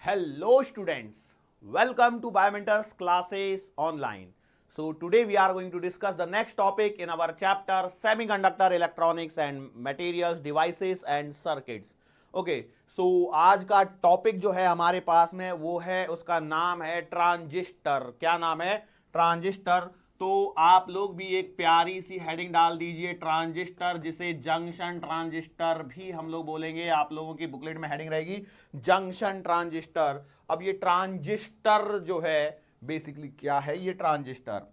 Hello students, welcome to Biomentors classes online. So today we are going to discuss the next topic in our chapter Semiconductor Electronics and Materials Devices and Circuits. Okay, so आज का topic जो है हमारे पास में वो है, उसका नाम है ट्रांजिस्टर। क्या नाम है? ट्रांजिस्टर। तो आप लोग भी एक प्यारी सी हेडिंग डाल दीजिए, ट्रांजिस्टर, जिसे जंक्शन ट्रांजिस्टर भी हम लोग बोलेंगे। आप लोगों की बुकलेट में हेडिंग रहेगी जंक्शन ट्रांजिस्टर। अब ये ट्रांजिस्टर जो है बेसिकली क्या है? ये ट्रांजिस्टर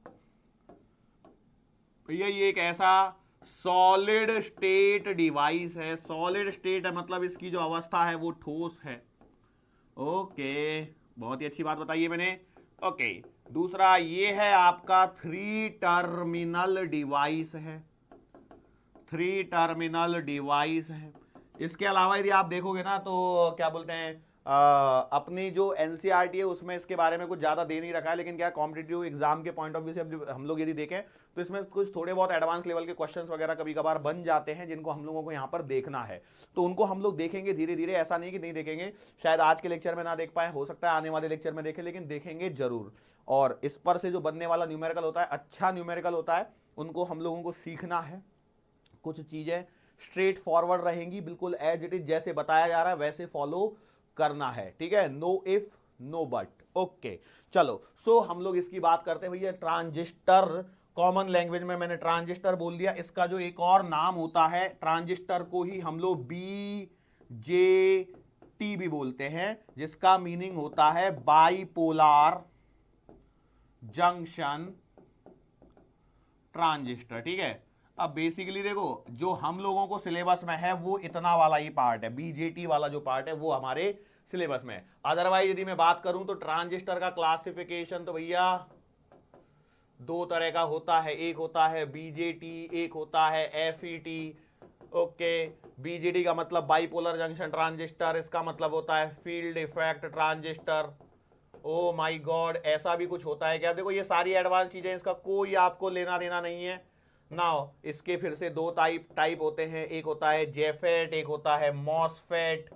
भैया ये एक ऐसा सॉलिड स्टेट डिवाइस है। सॉलिड स्टेट है मतलब इसकी जो अवस्था है वो ठोस है। ओके, बहुत ही अच्छी बात बताई है मैंने। ओके, दूसरा ये है आपका थ्री टर्मिनल डिवाइस है। थ्री टर्मिनल डिवाइस है। इसके अलावा यदि आप देखोगे ना तो क्या बोलते हैं, अपनी जो एनसीईआरटी है उसमें इसके बारे में कुछ ज्यादा दे नहीं रखा है, लेकिन क्या कॉम्पिटिटिव एग्जाम के पॉइंट ऑफ व्यू से हम लोग यदि देखें तो इसमें कुछ थोड़े बहुत एडवांस लेवल के क्वेश्चंस वगैरह कभी कभार बन जाते हैं, जिनको हम लोगों को यहाँ पर देखना है। तो उनको हम लोग देखेंगे धीरे धीरे, ऐसा नहीं कि नहीं देखेंगे। शायद आज के लेक्चर में ना देख पाए, हो सकता है आने वाले लेक्चर में देखें, लेकिन देखेंगे जरूर। और इस पर से जो बनने वाला न्यूमेरिकल होता है, अच्छा न्यूमेरिकल होता है, उनको हम लोगों को सीखना है। कुछ चीजें स्ट्रेट फॉरवर्ड रहेंगी, बिल्कुल एज इट इज जैसे बताया जा रहा है वैसे फॉलो करना है, ठीक है? No if no but. Okay, चलो। सो हम लोग इसकी बात करते हैं भैया। ट्रांजिस्टर, कॉमन लैंग्वेज में मैंने ट्रांजिस्टर बोल दिया। इसका जो एक और नाम होता है, ट्रांजिस्टर को ही हम लोग BJT भी बोलते हैं, जिसका मीनिंग होता है बाइपोलार जंक्शन ट्रांजिस्टर, ठीक है? अब बेसिकली देखो, जो हम लोगों को सिलेबस में है वो इतना वाला ही पार्ट है, बीजेटी वाला जो पार्ट है वो हमारे सिलेबस में है। अदरवाइज यदि मैं बात करूं तो ट्रांजिस्टर का क्लासिफिकेशन तो भैया दो तरह का होता है। एक होता है बीजेटी, एक होता है एफईटी। ओके, बीजेटी का मतलब बाइपोलर जंक्शन ट्रांजिस्टर, इसका मतलब होता है field effect transistor. Oh my God, ऐसा भी कुछ होता है क्या? देखो ये सारी एडवांस चीजें, इसका कोई आपको लेना देना नहीं है। नाउ इसके फिर से दो टाइप होते हैं, एक होता है जेफेट, एक होता है मॉसफेट।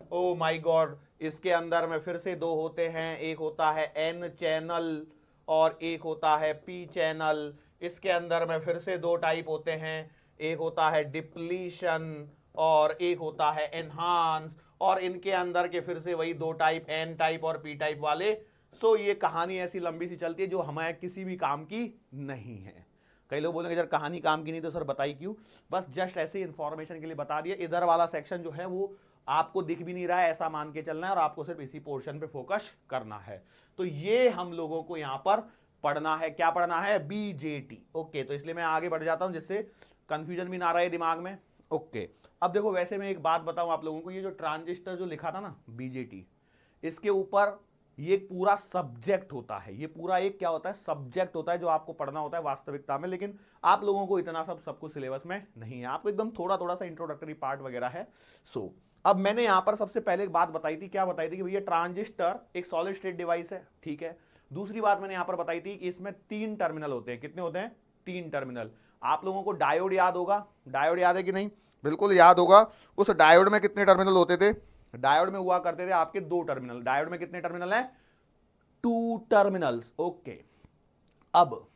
ओ माय गॉड, इसके अंदर में फिर से दो होते हैं, एक होता है एन चैनल और एक होता है पी चैनल। इसके अंदर में फिर से दो टाइप होते हैं, एक होता है डिप्लीशन और एक होता है एनहांस। और इनके अंदर के फिर से वही दो टाइप, एन टाइप और पी टाइप वाले। सो ये कहानी ऐसी लंबी सी चलती है जो हमारे किसी भी काम की नहीं है। कई लोग बोलेंगे सर कहानी काम की नहीं, तो सर बताई क्यों? बस जस्ट ऐसे इंफॉर्मेशन के लिए बता दिया। इधर वाला सेक्शन जो है वो आपको दिख भी नहीं रहा है, ऐसा मान के चलना है, और आपको सिर्फ इसी पोर्शन पे फोकस करना है। तो ये हम लोगों को यहां पर पढ़ना है। क्या पढ़ना है? बीजेटी। ओके, तो इसलिए मैं आगे बढ़ जाता हूं जिससे कंफ्यूजन भी ना रहे दिमाग में। ओके, अब देखो, वैसे मैं एक बात बताऊं आप लोगों को, ये जो ट्रांजिस्टर जो लिखा था ना बीजेटी, इसके ऊपर ये पूरा सब्जेक्ट होता है। ये पूरा एक क्या होता है? सब्जेक्ट होता है, जो आपको पढ़ना होता है वास्तविकता में। लेकिन आप लोगों को इतना सब कुछ सिलेबस में नहीं है, आपको एकदम थोड़ा थोड़ा सा इंट्रोडक्टरी पार्ट वगैरह है। सो अब मैंने यहां पर सबसे पहले एक बात बताई थी। क्या बताई थी? कि भैया ट्रांजिस्टर एक सॉलिड स्टेट डिवाइस है, ठीक है। दूसरी बात मैंने यहां पर बताई थी कि इसमें तीन टर्मिनल होते हैं। कितने होते हैं? तीन टर्मिनल। आप लोगों को डायोड याद होगा। डायोड याद है कि नहीं? बिल्कुल याद होगा। उस डायोड में कितने टर्मिनल होते थे? डायोड में हुआ करते थे आपके दो टर्मिनल। डायोड में कितने टर्मिनल हैं? Two terminals. ओके, अब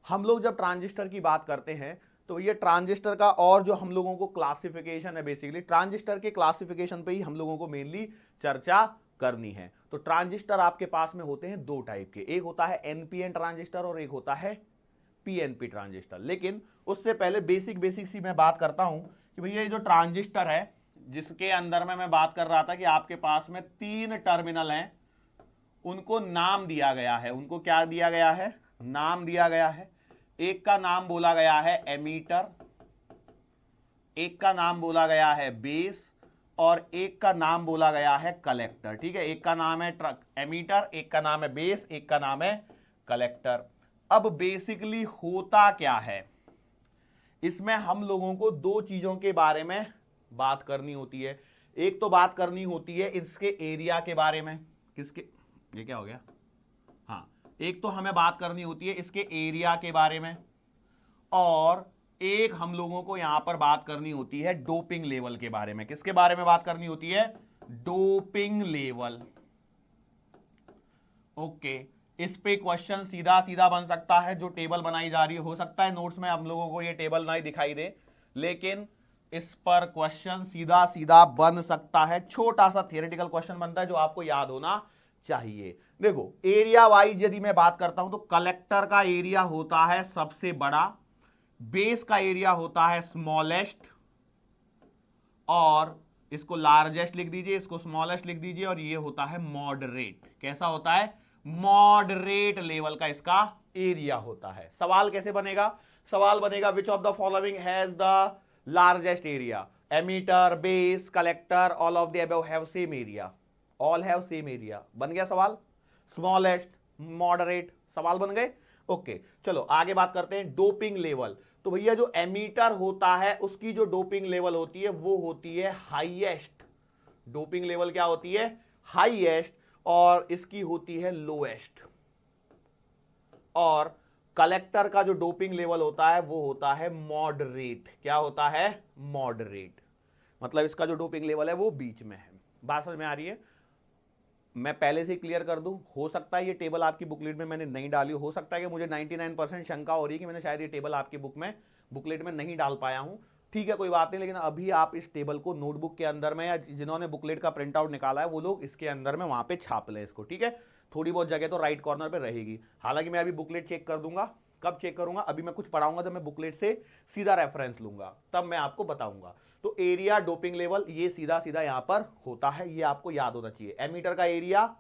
हम लोग जब ट्रांजिस्टर की बात करते हैं तो ये ट्रांजिस्टर का और जो हम लोगों को क्लासिफिकेशन है, बेसिकली ट्रांजिस्टर के क्लासिफिकेशन पे ही हम लोगों को मेनली चर्चा करनी है। तो ट्रांजिस्टर आपके पास में होते हैं दो टाइप के, एक होता है एनपीएन ट्रांजिस्टर और एक होता है पीएनपी ट्रांजिस्टर। लेकिन उससे पहले बेसिक सी मैं बात करता हूं कि भैया ये जो ट्रांजिस्टर है, जिसके अंदर में मैं बात कर रहा था कि आपके पास में तीन टर्मिनल हैं, उनको नाम दिया गया है। उनको क्या दिया गया है? नाम दिया गया है। एक का नाम बोला गया है एमीटर, एक का नाम बोला गया है बेस, और एक का नाम बोला गया है कलेक्टर, ठीक है। एक का नाम है एमीटर, एक का नाम है बेस, एक का नाम है कलेक्टर। अब बेसिकली होता क्या है, इसमें हम लोगों को दो चीजों के बारे में बात करनी होती है। एक तो बात करनी होती है इसके एरिया के बारे में। किसके? ये क्या हो गया? हाँ, एक तो हमें बात करनी होती है इसके एरिया के बारे में, और एक हम लोगों को यहां पर बात करनी होती है डोपिंग लेवल के बारे में। किसके बारे में बात करनी होती है? Doping level. ओके, इस पे क्वेश्चन सीधा सीधा बन सकता है, जो टेबल बनाई जा रही है। हो सकता है नोट्स में हम लोगों को ये टेबल नहीं दिखाई दे, लेकिन इस पर क्वेश्चन सीधा सीधा बन सकता है। छोटा सा थियोरेटिकल क्वेश्चन बनता है जो आपको याद होना चाहिए। देखो, एरिया वाइज यदि मैं बात करता हूं तो कलेक्टर का एरिया होता है सबसे बड़ा, बेस का एरिया होता है स्मॉलेस्ट, और इसको लार्जेस्ट लिख दीजिए, इसको स्मॉलेस्ट लिख दीजिए, और ये होता है मॉडरेट। कैसा होता है? मॉडरेट लेवल का इसका एरिया होता है। सवाल कैसे बनेगा? सवाल बनेगा which of the following has the largest area? Emitter, base, collector, all of the above have same area. All have same area. बन गया सवाल। स्मॉलेस्ट, मॉडरेट, सवाल बन गए। ओके, चलो आगे बात करते हैं डोपिंग लेवल। तो भैया जो एमीटर होता है उसकी जो डोपिंग लेवल होती है वो होती है हाईएस्ट। डोपिंग लेवल क्या होती है? हाईएस्ट, और इसकी होती है लोएस्ट। और कलेक्टर का जो डोपिंग लेवल होता है वो होता है मॉडरेट। क्या होता है? मॉडरेट। मतलब इसका जो डोपिंग लेवल है वो बीच में है। बात समझ में आ रही है? मैं पहले से क्लियर कर दूं, हो सकता है ये टेबल आपकी बुकलेट में मैंने नहीं डाली, हो सकता है कि मुझे 99% शंका हो रही है कि मैंने शायद ये टेबल आपकी बुकलेट में नहीं डाल पाया हूं। ठीक है, कोई बात नहीं, लेकिन अभी आप इस टेबल को नोटबुक के अंदर में, या जिन्होंने बुकलेट का प्रिंट आउट निकाला है वो लोग इसके अंदर में वहां पे छाप लें इसको। ठीक है, थोड़ी बहुत जगह तो राइट कॉर्नर पे रहेगी। हालांकि मैं अभी बुकलेट चेक कर दूंगा। कब चेक करूंगा? अभी मैं कुछ पढ़ाऊंगा तो मैं बुकलेट से सीधा रेफरेंस लूंगा, तब मैं आपको बताऊंगा। तो एरिया, डोपिंग लेवल, ये सीधा सीधा यहां पर होता है, ये आपको याद होना चाहिए। एमीटर का area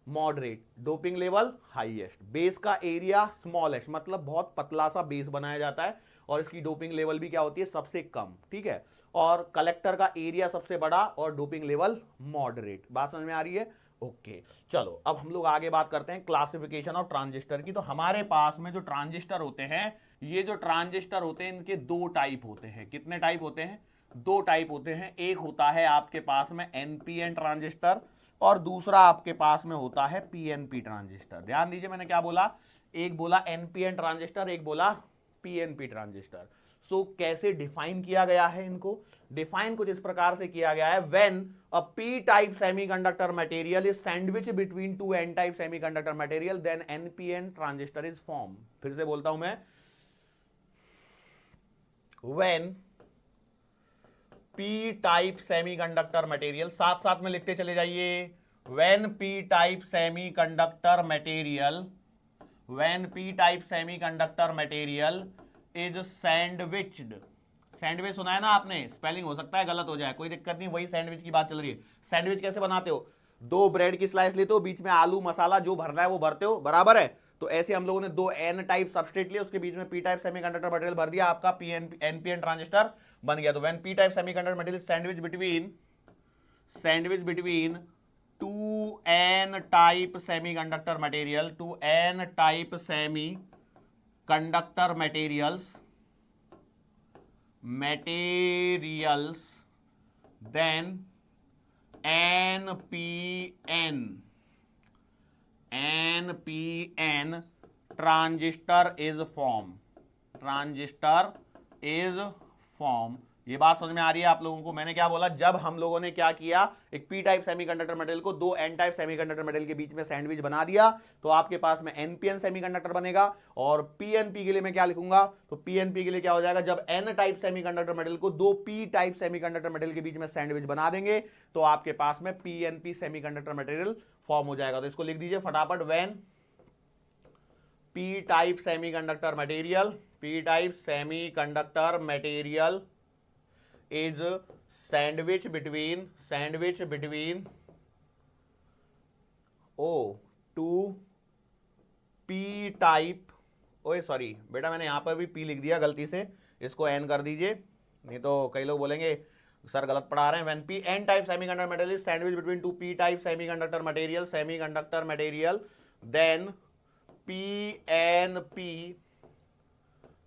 moderate, doping level highest, base का एरिया स्मॉलेस्ट, मतलब बहुत पतला सा बेस बनाया जाता है, और इसकी डोपिंग लेवल भी क्या होती है? सबसे कम। ठीक है, और कलेक्टर का एरिया सबसे बड़ा और डोपिंग लेवल मॉडरेट। बात समझ में आ रही है? ओके, चलो अब हम लोग आगे बात करते हैं क्लासिफिकेशन ऑफ ट्रांजिस्टर की। तो हमारे पास में जो ट्रांजिस्टर होते हैं, ये जो ट्रांजिस्टर होते हैं इनके दो टाइप होते हैं। कितने टाइप होते हैं? दो टाइप होते हैं। एक होता है आपके पास में एनपीएन ट्रांजिस्टर, और दूसरा आपके पास में होता है पीएनपी ट्रांजिस्टर। ध्यान दीजिए, मैंने क्या बोला? एक बोला एनपीएन ट्रांजिस्टर, एक बोला पीएनपी ट्रांजिस्टर। सो कैसे डिफाइन किया गया है इनको? डिफाइन कुछ इस प्रकार से किया गया है, when a p type semiconductor material is sandwich between two n type semiconductor material, then NPN transistor is form. फिर से बोलता हूं मैं, when p type semiconductor material, साथ साथ में लिखते चले जाइए, when p type semiconductor material, when p type semiconductor material is sandwiched. Sandwich सुना है ना आपने? स्पेलिंग हो सकता है गलत हो जाए, कोई दिक्कत नहीं, वही सैंडविच की बात चल रही है। सैंडविच कैसे बनाते हो? दो ब्रेड की स्लाइस लेते हो, बीच में आलू मसाला जो भरना है वो भरते हो, बराबर है? तो ऐसे हम लोगों ने दो एन टाइप सबस्ट्रेट लिए, उसके बीच में पी टाइप सेमीकंडक्टर मटेरियल भर दिया, आपका एनपीएन ट्रांजिस्टर बन गया। तो when p type semiconductor material sandwich between two n type semiconductor material, two n type semiconductor materials, then NPN transistor is form. ये बात समझ में आ रही है आप लोगों को? मैंने क्या बोला? जब हम लोगों ने क्या किया, एक पी टाइप सेमीकंडक्टर मटेरियल को दो एन टाइप सेमीकंडक्टर मटेरियल के बीच में सैंडविच बना दिया, तो आपके पास में एनपीएन सेमीकंडक्टर बनेगा। और पीएनपी के लिए मैं क्या लिखूंगा? तो पीएनपी के लिए क्या हो जाएगा? जब एन टाइप सेमीकंडक्टर मटेरियल को दो पी टाइप सेमीकंडक्टर मटेरियल के बीच में सैंडविच बना देंगे, तो आपके पास में पीएनपी सेमीकंडक्टर मटेरियल फॉर्म हो जाएगा। तो इसको लिख दीजिए फटाफट, when p type semiconductor material is sandwich between two p type, ओए सॉरी बेटा, मैंने यहां पर भी p लिख दिया गलती से, इसको n कर दीजिए, नहीं तो कई लोग बोलेंगे सर गलत पढ़ा रहे हैं। when p n type semiconductor material is sandwich between two p type semiconductor material then PNP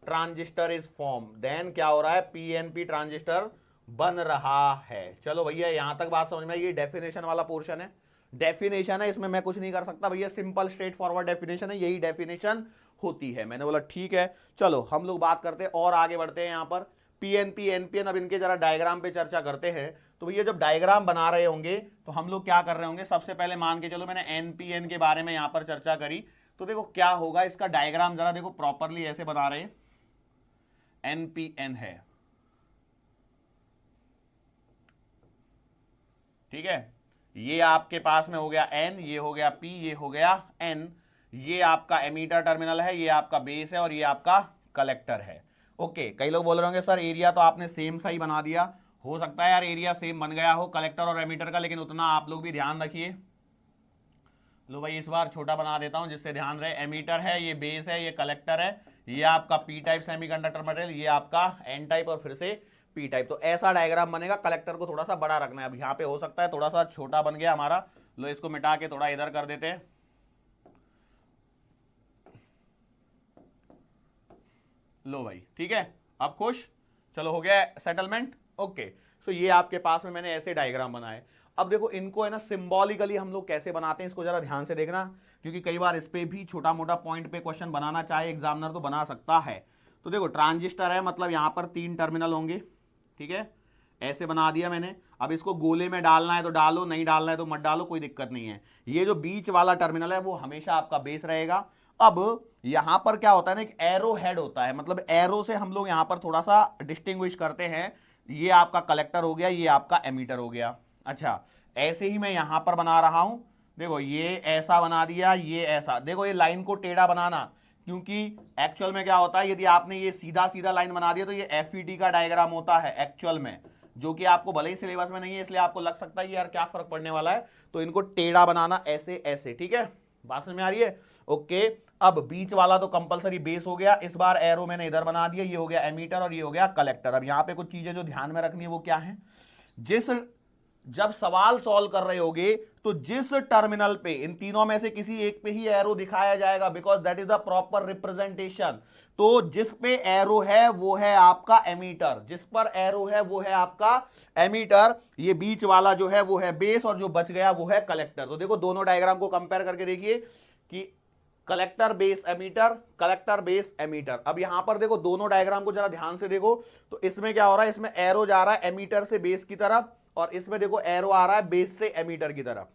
transistor is form. Then क्या हो रहा है? पीएनपी ट्रांजिस्टर बन रहा है। चलो भैया, यहां तक बात समझ में आई? ये डेफिनेशन वाला पोर्शन है, डेफिनेशन है, इसमें मैं कुछ नहीं कर सकता भैया, सिंपल स्ट्रेट फॉरवर्ड डेफिनेशन है, यही डेफिनेशन होती है। मैंने बोला ठीक है। चलो हम लोग बात करते हैं और आगे बढ़ते हैं। यहां पर पीएनपी, एनपीएन। अब इनके जरा डायग्राम पे चर्चा करते हैं। तो भैया जब डायग्राम बना रहे होंगे तो हम लोग क्या कर रहे होंगे, सबसे पहले मान के चलो मैंने एनपीएन के बारे में यहां पर चर्चा करी, तो देखो क्या होगा, इसका डायग्राम जरा देखो प्रॉपरली ऐसे बना रहे हैं। एनपीएन है, ठीक है, ये आपके पास में हो गया एन, ये हो गया पी, ये हो गया एन, ये आपका एमीटर टर्मिनल है, ये आपका बेस है और ये आपका कलेक्टर है। ओके, कई लोग बोल रहे होंगे सर एरिया तो आपने सेम सा ही बना दिया। हो सकता है यार एरिया सेम बन गया हो कलेक्टर और एमीटर का, लेकिन उतना आप लोग भी ध्यान रखिए। लो भाई इस बार छोटा बना देता हूं जिससे ध्यान रहे। एमीटर है, ये बेस है, ये कलेक्टर है, ये आपका पी टाइप सेमीकंडक्टर मटेरियल, ये आपका एन टाइप और फिर से पी टाइप। तो ऐसा डायग्राम बनेगा। कलेक्टर को थोड़ा सा बड़ा रखना है। अब यहाँ पे हो सकता है थोड़ा सा छोटा बन गया हमारा, लो इसको मिटा के थोड़ा इधर कर देते हैं। लो भाई ठीक है, अब खुश, चलो हो गया सेटलमेंट। ओके, सो ये आपके पास में मैंने ऐसे डायग्राम बनाए। अब देखो इनको है ना सिंबॉलिकली हम लोग कैसे बनाते हैं, इसको जरा ध्यान से देखना, क्योंकि कई बार इस पे भी छोटा मोटा पॉइंट पे क्वेश्चन बनाना चाहे एग्जामिनर तो बना सकता है। तो देखो ट्रांजिस्टर है, मतलब यहां पर 3 टर्मिनल होंगे, ठीक है, ऐसे बना दिया मैंने। अब इसको गोले में डालना है तो डालो, नहीं डालना है तो मत डालो, कोई दिक्कत नहीं है। ये जो बीच वाला टर्मिनल है वो हमेशा आपका बेस रहेगा। अब यहां पर क्या होता है ना, एक एरो हेड होता है, मतलब एरो से हम लोग यहां पर थोड़ा सा डिस्टिंग्विश करते हैं। ये आपका कलेक्टर हो गया, ये आपका एमीटर हो गया। अच्छा, ऐसे ही मैं यहां पर बना रहा हूं, देखो ये ऐसा बना दिया, ये ऐसा। देखो ये लाइन को टेढ़ा बनाना, क्योंकि एक्चुअल में क्या होता है, यदि आपने ये सीधा सीधा लाइन बना दिया तो ये एफईटी का डायग्राम होता है एक्चुअल में, जो कि आपको भले ही सिलेबस में नहीं है, इसलिए आपको लग सकता है कि यार क्या फर्क पड़ने वाला है। तो इनको टेढ़ा बनाना ऐसे ऐसे, ठीक है, बात समझ में आ रही है। ओके, अब बीच वाला तो कंपलसरी बेस हो गया। इस बार एरो मैंने इधर बना दिया, ये हो गया एमीटर और ये हो गया कलेक्टर। अब यहां पे कुछ चीजें जो ध्यान में रखनी है वो क्या है, जब सवाल सॉल्व कर रहे होगे तो जिस टर्मिनल पे इन तीनों में से किसी एक पे ही एरो दिखाया जाएगा, because that is the proper representation. तो जिस पे एरो है वो है आपका एमीटर, जिस पर एरो है वो है आपका एमीटर, ये बीच वाला जो है वो है बेस और जो बच गया वो है कलेक्टर। तो देखो दोनों डायग्राम को कंपेयर करके देखिए कि collector base emitter, collector base emitter. अब यहां पर देखो दोनों डायग्राम को जरा ध्यान से देखो, तो इसमें क्या हो रहा है, इसमें एरो जा रहा है एमीटर से बेस की तरफ और इसमें देखो एरो आ रहा है बेस से एमीटर की तरफ,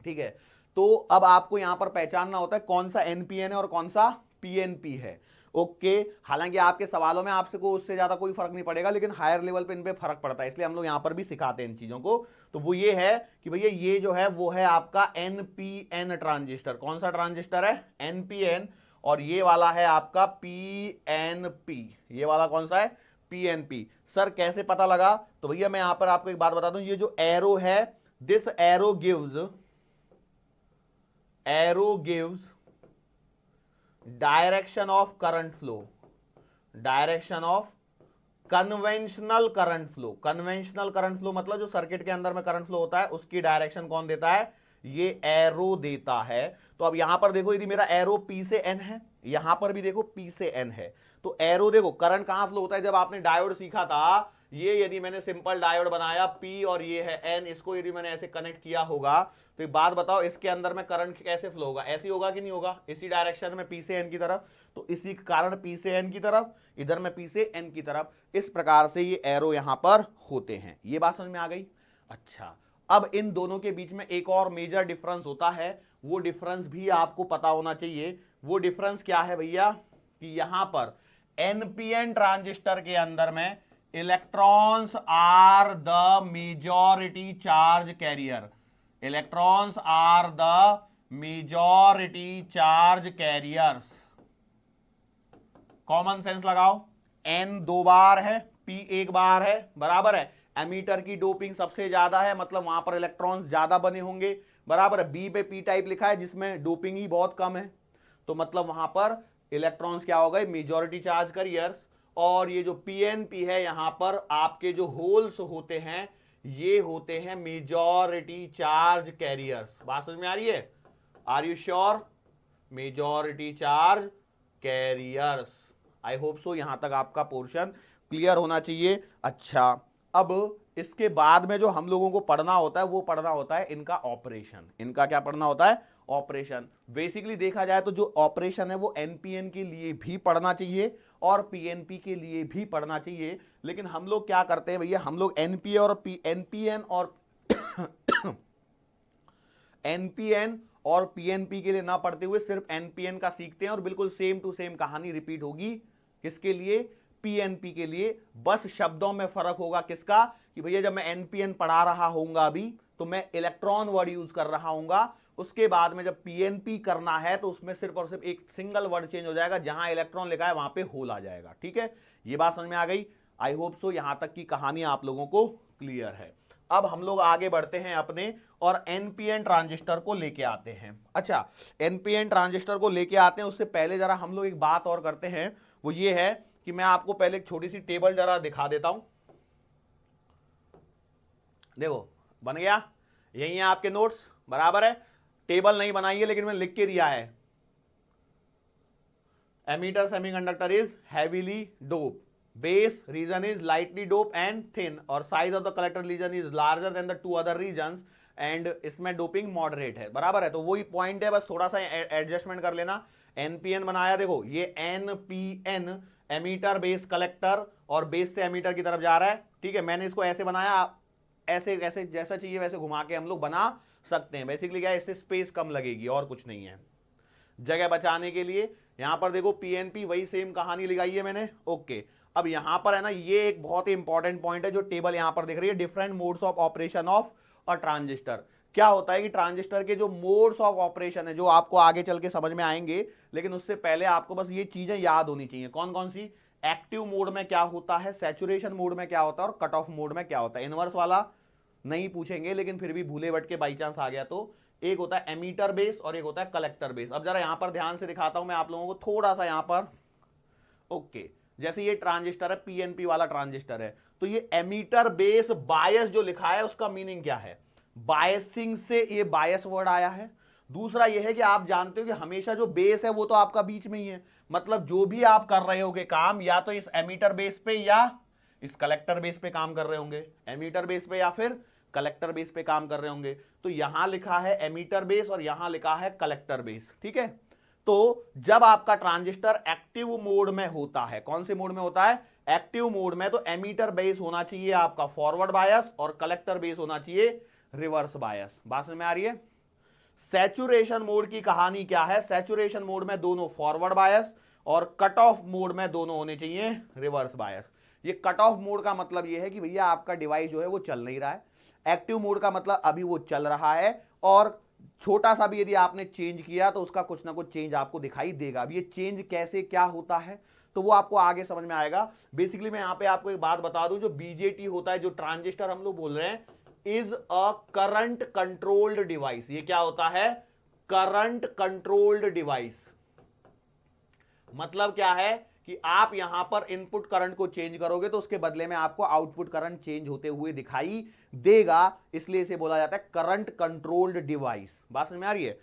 ठीक है। तो अब आपको यहां पर पहचानना होता है कौन सा एनपीएन है और कौन सा पीएनपी है। ओके, हालांकि आपके सवालों में आपसे को उससे ज्यादा कोई फर्क नहीं पड़ेगा, लेकिन हायर लेवल पे इन पे फर्क पड़ता है, इसलिए हम लोग यहां पर भी सिखाते हैं इन चीजों को। तो वो ये है कि भैया ये जो है वो है आपका एनपीएन ट्रांजिस्टर। कौन सा ट्रांजिस्टर है, एनपीएन, और ये वाला है आपका पीएनपी। ये वाला कौन सा है, पीएनपी। सर कैसे पता लगा, तो भैया मैं यहां पर आपको एक बात बता दूं, ये जो एरो है, this arrow gives direction of current flow, direction of conventional current flow. Conventional current flow मतलब जो सर्किट के अंदर में करंट फ्लो होता है उसकी डायरेक्शन कौन देता है, ये एरो देता है। तो अब यहां पर देखो यदि मेरा एरो पी से एन है, यहां पर भी देखो पी से एन है, तो एरो देखो करंट कहां फ्लो होता है, जब आपने डायोड सीखा था, ये यदि मैंने सिंपल डायोड बनाया पी और ये है एन, इसको यदि मैंने ऐसे कनेक्ट किया होगा, तो एक बात बताओ इसके अंदर में करंट कैसे फ्लो होगा, ऐसे होगा कि नहीं होगा, इसी डायरेक्शन में पी से एन की तरफ। तो इसी कारण पी से एन की तरफ, इधर में पी से एन की तरफ, इस प्रकार से ये एरो यहां पर होते हैं। ये बात समझ में आ गई। अच्छा, अब इन दोनों के बीच में एक और मेजर डिफरेंस होता है, वो डिफरेंस भी आपको पता होना चाहिए। वो डिफरेंस क्या है भैया, कि यहां पर एनपीएन ट्रांजिस्टर के अंदर में electrons are the majority charge carrier, electrons are the majority charge carriers. Common sense लगाओ, एन 2 बार है, पी 1 बार है, बराबर है। एमीटर की डोपिंग सबसे ज्यादा है, मतलब वहां पर इलेक्ट्रॉन्स ज्यादा बने होंगे, बराबर है। बी पे पी टाइप लिखा है जिसमें डोपिंग ही बहुत कम है, तो मतलब वहां पर इलेक्ट्रॉन्स क्या हो गए, मेजॉरिटी चार्ज कैरियर्स। और ये जो पीएनपी है, यहां पर आपके जो होल्स होते हैं ये होते हैं मेजॉरिटी चार्ज कैरियर्स। बात समझ में आ रही है, are you sure, majority charge carriers. I hope so यहां तक आपका पोर्शन क्लियर होना चाहिए। अच्छा, अब इसके बाद में जो हम लोगों को पढ़ना होता है वो पढ़ना होता है इनका ऑपरेशन। इनका क्या पढ़ना होता है, ऑपरेशन। बेसिकली देखा जाए तो जो ऑपरेशन है वो एनपीएन के लिए भी पढ़ना चाहिए और पीएनपी के लिए भी पढ़ना चाहिए। लेकिन हम लोग क्या करते हैं भैया, हम लोग एनपीए और एनपीएन और एनपीएन और पीएनपी के लिए ना पढ़ते हुए सिर्फ एनपीएन का सीखते हैं, और बिल्कुल सेम टू सेम कहानी रिपीट होगी किसके लिए, पीएनपी के लिए। बस शब्दों में फर्क होगा किसका, कि भैया जब मैं एनपीएन पढ़ा रहा हूंगा अभी तो मैं इलेक्ट्रॉन वर्ड यूज कर रहा हूंगा, उसके बाद में जब पीएनपी करना है तो उसमें सिर्फ और सिर्फ एक सिंगल वर्ड चेंज हो जाएगा, जहां इलेक्ट्रॉन लिखा है वहां पे होल आ जाएगा। ठीक है, ये बात समझ में आ गई। आई होप सो यहां तक की कहानी आप लोगों को क्लियर है। अब हम लोग आगे बढ़ते हैं अपने और एनपीएन ट्रांजिस्टर को लेके आते हैं। अच्छा, एनपीएन ट्रांजिस्टर को लेके आते हैं, उससे पहले जरा हम लोग एक बात और करते हैं, वो ये है कि मैं आपको पहले एक छोटी सी टेबल जरा दिखा देता हूं। देखो बन गया, यही है आपके नोट्स, बराबर है। टेबल नहीं बनाई है लेकिन मैं लिख के दिया है। Emitter semiconductor is heavily dope, base region is lightly dope and thin, और size of the collector region is larger than the two other regions, and इसमें डोपिंग मॉडरेट है, बराबर है। तो वही पॉइंट है, बस थोड़ा सा एडजस्टमेंट कर लेना। एनपीएन बनाया, देखो ये एनपीएन एमीटर बेस कलेक्टर, और बेस से एमीटर की तरफ जा रहा है। ठीक है, मैंने इसको ऐसे बनाया, ऐसे ऐसे जैसा चाहिए वैसे घुमा के हम लोग बना सकते हैं। बेसिकली क्या है, इससे स्पेस कम लगेगी और कुछ नहीं है, जगह बचाने के लिए। यहां पर देखो पीएनपी वही सेम कहानी लगाई है मैंने। ओके, अब यहां पर है ना, ये एक बहुत ही इंपॉर्टेंट पॉइंट है जो टेबल यहां पर दिख रही है, different modes of operation of a transistor. क्या होता है कि ट्रांजिस्टर के जो मोड्स ऑफ ऑपरेशन है, जो आपको आगे चल के समझ में आएंगे, लेकिन उससे पहले आपको बस ये चीजें याद होनी चाहिए। कौन कौन सी, एक्टिव मोड में क्या होता है, सैचुरेशन मोड में क्या होता है, और कट ऑफ मोड में क्या होता है। इनवर्स वाला नहीं पूछेंगे, लेकिन फिर भी भूले भटके बाई चांस आ गया तो, एक होता है एमीटर बेस और एक होता है कलेक्टर बेस। अब जरा यहां पर ध्यान से दिखाता हूं मैं आप लोगों को थोड़ा सा यहां पर। ओके, जैसे ये ट्रांजिस्टर है, पीएनपी वाला ट्रांजिस्टर है, तो ये एमीटर बेस बायस जो लिखा है उसका मीनिंग क्या है, बायसिंग से ये बायस वर्ड आया है। दूसरा ये है कि आप जानते हो कि हमेशा जो बेस है वो तो आपका बीच में ही है, मतलब जो भी आप कर रहे होगे काम, या तो इस एमीटर बेस पे या इस कलेक्टर बेस पे काम कर रहे होंगे, एमीटर बेस पे या फिर कलेक्टर बेस पे काम कर रहे होंगे। तो यहां लिखा है एमीटर बेस और यहां लिखा है कलेक्टर बेस। ठीक है, तो जब आपका ट्रांजिस्टर एक्टिव मोड में होता है, कौन से मोड में होता है, एक्टिव मोड में, तो एमीटर बेस होना चाहिए आपका फॉरवर्ड बायस और कलेक्टर बेस होना चाहिए रिवर्स बायस। बात समझ में आ रही है। सैचुरेशन मोड की कहानी क्या है, सैचुरेशन मोड में दोनों फॉरवर्ड बायस और कट ऑफ मोड में दोनों होने चाहिए रिवर्स बायस। ये कट ऑफ मोड का मतलब ये है कि भैया आपका डिवाइस जो है वो चल नहीं रहा है, एक्टिव मोड का मतलब अभी वो चल रहा है, और छोटा सा भी यदि आपने चेंज किया तो उसका कुछ ना कुछ चेंज आपको दिखाई देगा। अब ये चेंज कैसे क्या होता है तो वो आपको आगे समझ में आएगा। बेसिकली मैं यहां पे आपको एक बात बता दूं, जो बीजेटी होता है, जो ट्रांजिस्टर हम लोग बोल रहे हैं, is a current controlled device. ये क्या होता है, करंट कंट्रोल्ड डिवाइस। मतलब क्या है कि आप यहां पर इनपुट करंट को चेंज करोगे तो उसके बदले में आपको आउटपुट करंट चेंज होते हुए दिखाई देगा, इसलिए इसे बोला जाता है करंट कंट्रोल्ड डिवाइस। बात समझ में आ रही है।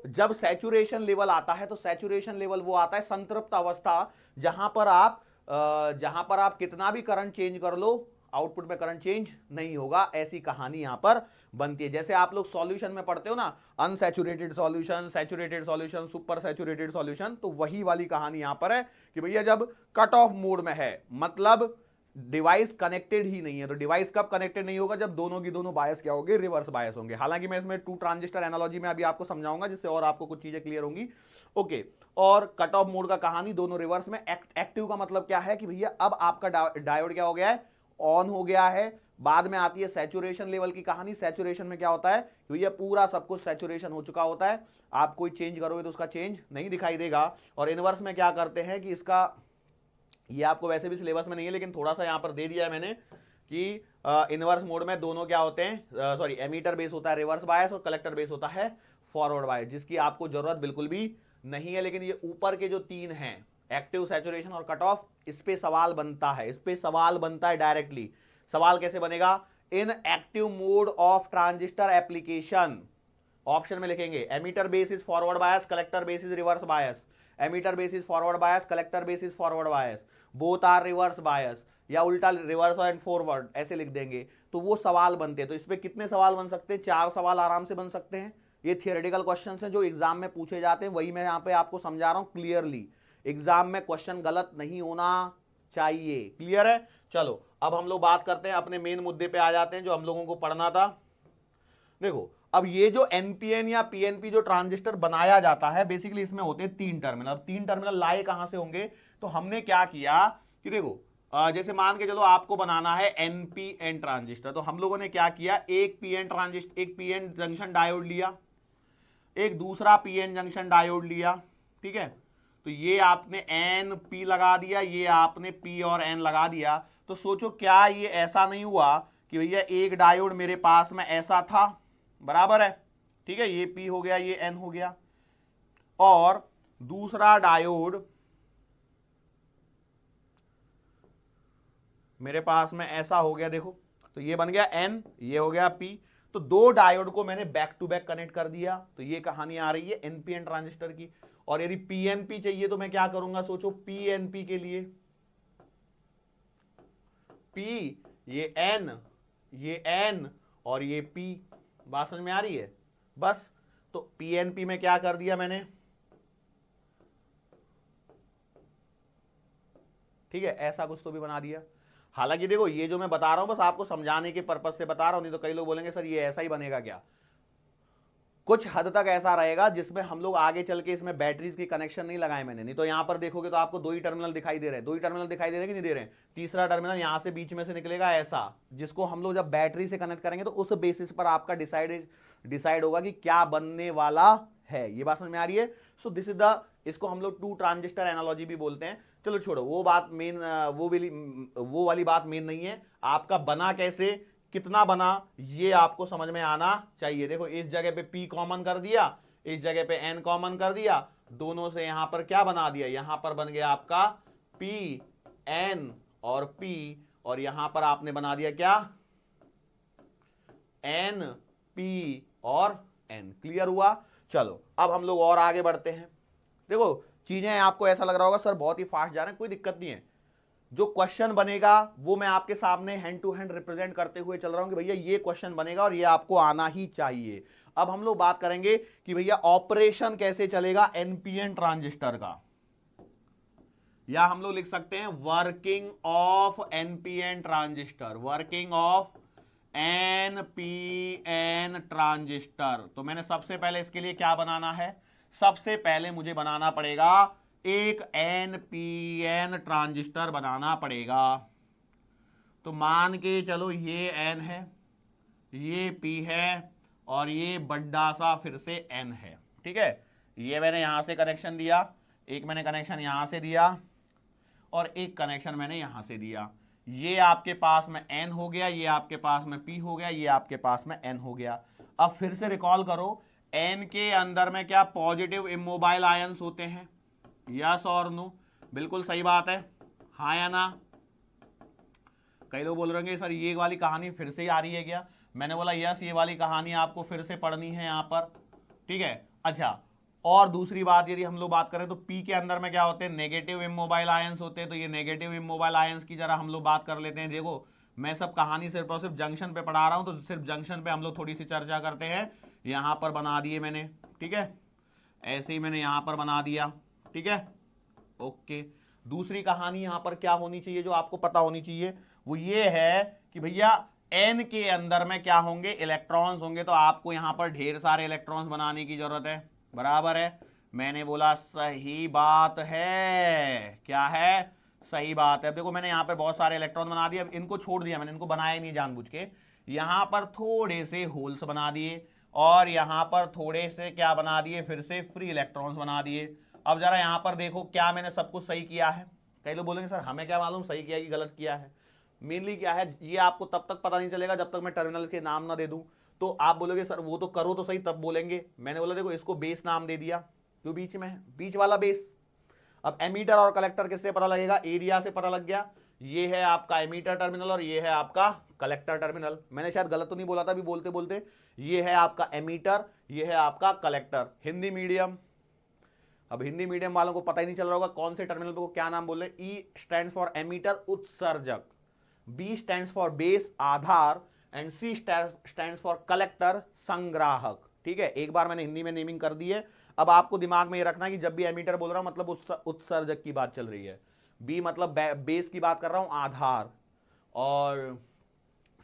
जब सैचुरेशन लेवल आता है तो सैचुरेशन लेवल वो आता है संतृप्त अवस्था, जहां पर आप कितना भी करंट चेंज कर लो आउटपुट में करंट चेंज नहीं होगा, ऐसी कहानी यहां पर बनती है। जैसे आप लोग सॉल्यूशन में पढ़ते हो ना, unsaturated solution, saturated solution, super saturated solution, तो वही वाली कहानी यहां पर है कि भैया जब कट ऑफ मोड में है मतलब डिवाइस कनेक्टेड ही नहीं है। तो डिवाइस कब कनेक्टेड नहीं होगा, जब दोनों की दोनों बायस क्या होंगे, रिवर्स बायस होंगे। हालांकि मैं इसमें टू ट्रांजिस्टर एनालॉजी में अभी आपको समझाऊंगा जिससे और आपको कुछ चीजें क्लियर होंगी। ओके, और कट ऑफ मोड का कहानी दोनों रिवर्स में। एक्टिव का मतलब क्या है कि भैया अब आपका डायोड क्या हो गया है, ऑन हो गया है। बाद में आती है सैचुरेशन लेवल की कहानी। सैचुरेशन में क्या होता है, भैया पूरा सब कुछ सैचुरेशन हो चुका होता है, आप कोई चेंज करोगे तो उसका चेंज नहीं दिखाई देगा। और इनवर्स में क्या करते हैं कि इसका, ये आपको वैसे भी सिलेबस में नहीं है लेकिन थोड़ा सा यहां पर दे दिया है मैंने कि इनवर्स मोड में दोनों क्या होते हैं, सॉरी, एमीटर बेस होता है रिवर्स बायस और कलेक्टर बेस होता है फॉरवर्ड बायस, जिसकी आपको जरूरत बिल्कुल भी नहीं है। लेकिन ये ऊपर के जो तीन हैं, एक्टिव, सैचुरेशन और कट ऑफ, इस पे सवाल बनता है, इस पे सवाल बनता है डायरेक्टली। सवाल कैसे बनेगा, in active mode of transistor application, option में लिखेंगे emitter base is forward bias, collector base is reverse bias, emitter base is forward bias, collector base is forward bias, both are reverse bias, या उल्टा reverse and forward ऐसे लिख देंगे तो वो सवाल बनते हैं। तो इस पे कितने सवाल बन सकते हैं, 4 सवाल आराम से बन सकते हैं। ये थियोरेटिकल क्वेश्चंस हैं जो एग्जाम में पूछे जाते हैं, वही मैं यहाँ पे आपको समझा रहा हूँ क्लियरली एग्जाम में क्वेश्चन गलत नहीं होना चाहिए। क्लियर है? चलो अब हम लोग बात करते हैं, अपने मेन मुद्दे पे आ जाते हैं जो हम लोगों को पढ़ना था। देखो अब ये जो एनपीएन या पीएनपी जो ट्रांजिस्टर बनाया जाता है, बेसिकली इसमें होते हैं 3 टर्मिनल। अब 3 टर्मिनल लाए कहां से होंगे? तो हमने क्या किया कि देखो जैसे मान के चलो आपको बनाना है एनपीएन ट्रांजिस्टर, तो हम लोगों ने क्या किया, एक पीएन जंक्शन डायोड लिया, एक दूसरा पीएन जंक्शन डायोड लिया। ठीक है, तो ये आपने एन पी लगा दिया, ये आपने पी और एन लगा दिया। तो सोचो क्या ये ऐसा नहीं हुआ कि भैया एक डायोड मेरे पास में ऐसा था, बराबर है, ठीक है, ये पी हो गया, ये एन हो गया, और दूसरा डायोड मेरे पास में ऐसा हो गया, देखो, तो ये बन गया एन, ये हो गया पी। तो दो डायोड को मैंने बैक टू बैक कनेक्ट कर दिया, तो ये कहानी आ रही है एनपीएन ट्रांजिस्टर की। और यदि पीएनपी चाहिए तो मैं क्या करूंगा, सोचो पीएनपी के लिए पी, ये एन और ये पी। बात समझ में आ रही है? बस, तो पीएनपी में क्या कर दिया मैंने, ठीक है, ऐसा कुछ तो भी बना दिया। हालांकि देखो ये जो मैं बता रहा हूं बस आपको समझाने के पर्पज से बता रहा हूं, नहीं तो कई लोग बोलेंगे सर ये ऐसा ही बनेगा क्या। कुछ हद तक ऐसा रहेगा जिसमें हम लोग आगे चल के इसमें बैटरीज की कनेक्शन नहीं लगाए मैंने, नहीं तो यहां पर देखोगे तो आपको दो ही टर्मिनल दिखाई दे रहे हैं, दो ही टर्मिनल दिखाई दे रहे हैं कि नहीं दे रहे हैं। तीसरा टर्मिनल यहां से बीच में से निकलेगा ऐसा, जिसको हम लोग जब बैटरी से कनेक्ट करेंगे तो उस बेसिस पर आपका डिसाइड होगा कि क्या बनने वाला है। ये बात समझ में आ रही है? सो दिस इज द, इसको हम लोग टू ट्रांजिस्टर एनालॉजी भी बोलते हैं। चलो छोड़ो वो बात, मेन वो वाली बात मेन नहीं है। आपका बना कैसे, कितना बना, ये आपको समझ में आना चाहिए। देखो इस जगह पे P कॉमन कर दिया, इस जगह पे N कॉमन कर दिया, दोनों से यहां पर क्या बना दिया, यहां पर बन गया आपका P N और P, और यहां पर आपने बना दिया क्या, N P और N। क्लियर हुआ? चलो अब हम लोग और आगे बढ़ते हैं। देखो चीजें आपको ऐसा लग रहा होगा सर बहुत ही फास्ट जा रहे हैं, कोई दिक्कत नहीं है। जो क्वेश्चन बनेगा वो मैं आपके सामने हैंड टू हैंड रिप्रेजेंट करते हुए चल रहा हूं कि भैया ये क्वेश्चन बनेगा और ये आपको आना ही चाहिए। अब हम लोग बात करेंगे कि भैया ऑपरेशन कैसे चलेगा एनपीएन ट्रांजिस्टर का, या हम लोग लिख सकते हैं working of NPN transistor, working of NPN transistor. तो मैंने सबसे पहले इसके लिए क्या बनाना है, सबसे पहले मुझे बनाना पड़ेगा एक एनपीएन ट्रांजिस्टर बनाना पड़ेगा। तो मान के चलो ये एन है, ये पी है, और ये बड़ा सा फिर से एन है। ठीक है, ये मैंने यहां से कनेक्शन दिया, एक मैंने कनेक्शन यहां से दिया, और एक कनेक्शन मैंने यहां से दिया। ये आपके पास में एन हो गया, ये आपके पास में पी हो गया, ये आपके पास में एन हो गया। अब फिर से रिकॉल करो, एन के अंदर में क्या पॉजिटिव इमोबाइल आयंस होते हैं, यस और नो? बिल्कुल सही बात है, हाँ या ना? कई लोग बोल रहे हैं सर ये वाली कहानी फिर से ही आ रही है क्या? मैंने बोला यस, ये वाली कहानी आपको फिर से पढ़नी है यहां पर। ठीक है, अच्छा, और दूसरी बात यदि हम लोग बात करें तो पी के अंदर में क्या होते हैं, नेगेटिव इमोबाइल आयंस होते हैं। तो ये नेगेटिव इमोबाइल आयंस की जरा हम लोग बात कर लेते हैं। देखो मैं सब कहानी सिर्फ और सिर्फ जंक्शन पे पढ़ा रहा हूं, तो सिर्फ जंक्शन पे हम लोग थोड़ी सी चर्चा करते हैं। यहां पर बना दिए मैंने, ठीक है, ऐसे ही मैंने यहां पर बना दिया, ठीक है, ओके। दूसरी कहानी यहां पर क्या होनी चाहिए जो आपको पता होनी चाहिए, वो ये है कि भैया एन के अंदर में क्या होंगे, इलेक्ट्रॉन्स होंगे। तो आपको यहां पर ढेर सारे इलेक्ट्रॉन्स बनाने की जरूरत है, बराबर है? मैंने बोला सही बात है, क्या है, सही बात है। अब देखो मैंने यहां पर बहुत सारे इलेक्ट्रॉन बना दिए, अब इनको छोड़ दिया मैंने, इनको बनाया ही नहीं जानबूझ के। यहां पर थोड़े से होल्स बना दिए, और यहां पर थोड़े से क्या बना दिए, फिर से फ्री इलेक्ट्रॉन्स बना दिए। अब जरा यहां पर देखो क्या मैंने सब कुछ सही किया है। कई लोग बोलेंगे सर हमें क्या मालूम सही किया कि गलत किया है। मेनली क्या है, ये आपको तब तक पता नहीं चलेगा जब तक मैं टर्मिनल के नाम ना दे दूं। तो आप बोलोगे सर वो तो करो तो सही, तब बोलेंगे। मैंने बोला देखो इसको बेस नाम दे दिया, जो बीच में है, बीच वाला बेस। अब एमीटर और कलेक्टर किससे पता लगेगा, एरिया से पता लग गया। ये है आपका एमीटर टर्मिनल और ये है आपका कलेक्टर टर्मिनल। मैंने शायद गलत तो नहीं बोला था अभी बोलते बोलते। ये है आपका एमीटर, ये है आपका कलेक्टर। हिंदी मीडियम, अब हिंदी मीडियम वालों को पता ही नहीं चल रहा होगा कौन से टर्मिनल को क्या नाम बोल रहे। ई स्टैंड्स फॉर एमीटर, उत्सर्जक, बी स्टैंड्स फॉर बेस, आधार, and C stands for collector, संग्राहक। ठीक है, एक बार मैंने हिंदी में नेमिंग कर दी है, अब आपको दिमाग में ये रखना है कि जब भी एमीटर बोल रहा हूं मतलब उत्सर्जक की बात चल रही है, बी मतलब बेस की बात कर रहा हूं आधार, और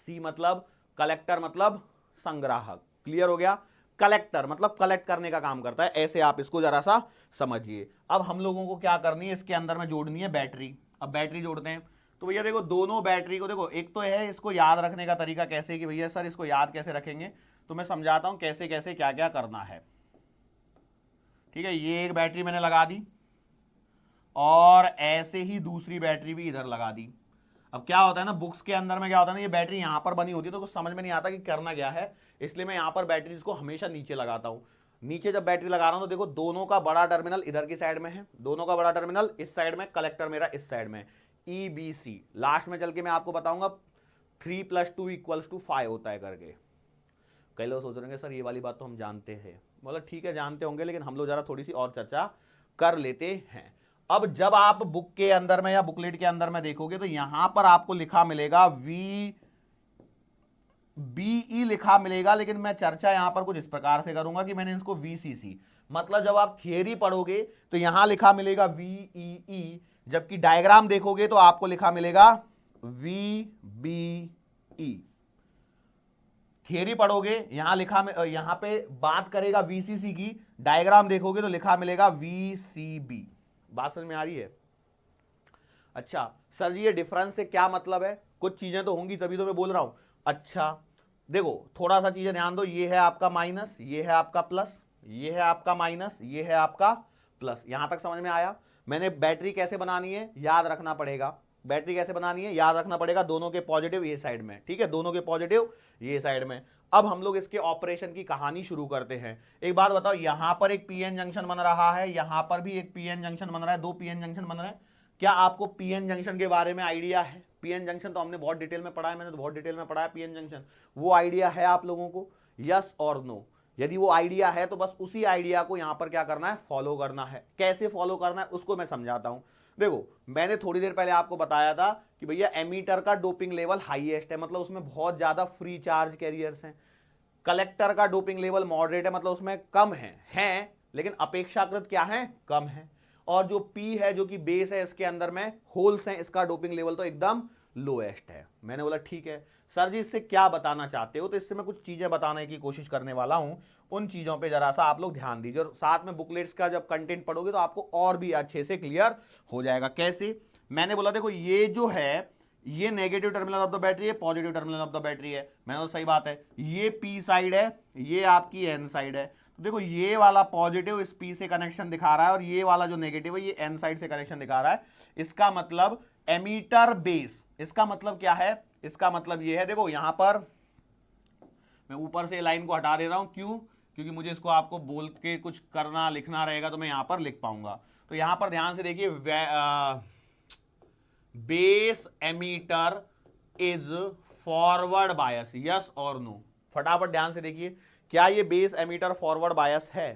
सी मतलब कलेक्टर मतलब संग्राहक। क्लियर हो गया? कलेक्टर मतलब कलेक्ट करने का काम करता है, ऐसे आप इसको जरा सा समझिए। अब हम लोगों को क्या करनी है, इसके अंदर में जोड़नी है बैटरी। अब बैटरी जोड़ते हैं तो भैया देखो दोनों बैटरी को देखो, एक तो है इसको याद रखने का तरीका कैसे कि भैया सर इसको याद कैसे रखेंगे, तो मैं समझाता हूं कैसे कैसे क्या क्या करना है। ठीक है, ये एक बैटरी मैंने लगा दी और ऐसे ही दूसरी बैटरी भी इधर लगा दी। अब क्या होता है ना, बुक्स के अंदर में क्या होता है ना, ये बैटरी यहां पर बनी होती है तो कुछ समझ में नहीं आता कि करना क्या है, इसलिए मैं यहां पर बैटरीज को हमेशा नीचे लगाता हूं। नीचे जब बैटरी लगा रहा हूं तो देखो दोनों का बड़ा टर्मिनल इधर की साइड में है, दोनों का बड़ा टर्मिनल इस साइड में, कलेक्टर मेरा इस साइड में, EBC। लास्ट में चल के मैं आपको बताऊंगा 3 + 2 = 5 होता है करके। कई लोग सोच रहे हैं सर ये वाली बात तो हम जानते हैं, मतलब ठीक है जानते होंगे, लेकिन हम लोग जरा थोड़ी सी और चर्चा कर लेते हैं। अब जब आप बुक के अंदर में या बुकलेट के अंदर में देखोगे तो यहां पर आपको लिखा मिलेगा VBE लिखा मिलेगा, लेकिन मैं चर्चा यहां पर कुछ इस प्रकार से करूंगा कि मैंने इसको VCC, मतलब जब आप थियरी पढ़ोगे तो यहां लिखा मिलेगा VEE, जबकि डायग्राम देखोगे तो आपको लिखा मिलेगा VBE। थियरी पढ़ोगे यहां यहां पे बात करेगा VCC की, डायग्राम देखोगे तो लिखा मिलेगा VCB। बात समझ में आ रही है? अच्छा सर जी ये डिफरेंस से क्या मतलब है, कुछ चीजें तो होंगी तभी तो मैं बोल रहा हूं। अच्छा देखो थोड़ा सा चीजें ध्यान दो, ये है आपका माइनस, ये है आपका प्लस, ये है आपका माइनस, ये है आपका प्लस। यहां तक समझ में आया? मैंने बैटरी कैसे बनानी है याद रखना पड़ेगा, बैटरी कैसे बनानी है याद रखना पड़ेगा, दोनों के पॉजिटिव ये साइड में, ठीक है, दोनों के पॉजिटिव ये साइड में। अब हम लोग इसके ऑपरेशन की कहानी शुरू करते हैं। एक बात बताओ, यहां पर एक पीएन जंक्शन बन रहा है, यहां पर भी एक पीएन जंक्शन बन रहा है, 2 पीएन जंक्शन बन रहे हैं। क्या आपको पीएन जंक्शन के बारे में आइडिया है? पीएन जंक्शन तो हमने बहुत डिटेल में पढ़ा है, मैंने तो बहुत डिटेल में पढ़ा है पीएन जंक्शन, वो आइडिया है आप लोगों को? यस और नो? यदि वो आइडिया है तो बस उसी आइडिया को यहां पर क्या करना है, फॉलो करना है। कैसे फॉलो करना है उसको मैं समझाता हूं। देखो मैंने थोड़ी देर पहले आपको बताया था कि भैया एमीटर का डोपिंग लेवल हाईएस्ट है, मतलब उसमें बहुत ज्यादा फ्री चार्ज कैरियर्स हैं। कलेक्टर का डोपिंग लेवल मॉडरेट है, मतलब उसमें कम है लेकिन अपेक्षाकृत क्या है, कम है। और जो पी है जो कि बेस है, इसके अंदर में होल्स हैं, इसका डोपिंग लेवल तो एकदम लोएस्ट है। मैंने बोला ठीक है सर जी इससे क्या बताना चाहते हो, तो इससे मैं कुछ चीजें बताने की कोशिश करने वाला हूं, उन चीजों पे जरा सा आप लोग ध्यान दीजिए, और साथ में बुकलेट्स का जब कंटेंट पढ़ोगे तो आपको और भी अच्छे से क्लियर हो जाएगा। कैसे? मैंने बोला देखो ये जो है ये negative terminal of the battery है, positive terminal of the battery है, मैंने तो सही बात है। ये पी साइड है, ये आपकी एन साइड है, तो देखो ये वाला पॉजिटिव इस पी से कनेक्शन दिखा रहा है और ये वाला जो नेगेटिव है ये एन साइड से कनेक्शन दिखा रहा है। इसका मतलब एमीटर बेस, इसका मतलब क्या है, इसका मतलब ये है, देखो यहां पर मैं ऊपर से लाइन को हटा दे रहा हूं, क्यों? क्योंकि मुझे इसको आपको बोल के कुछ करना लिखना रहेगा तो मैं यहां पर लिख पाऊंगा। तो यहां पर ध्यान से देखिए, base emitter is forward bias, yes और नो? फटाफट ध्यान से देखिए, क्या ये बेस एमीटर फॉरवर्ड बायस है?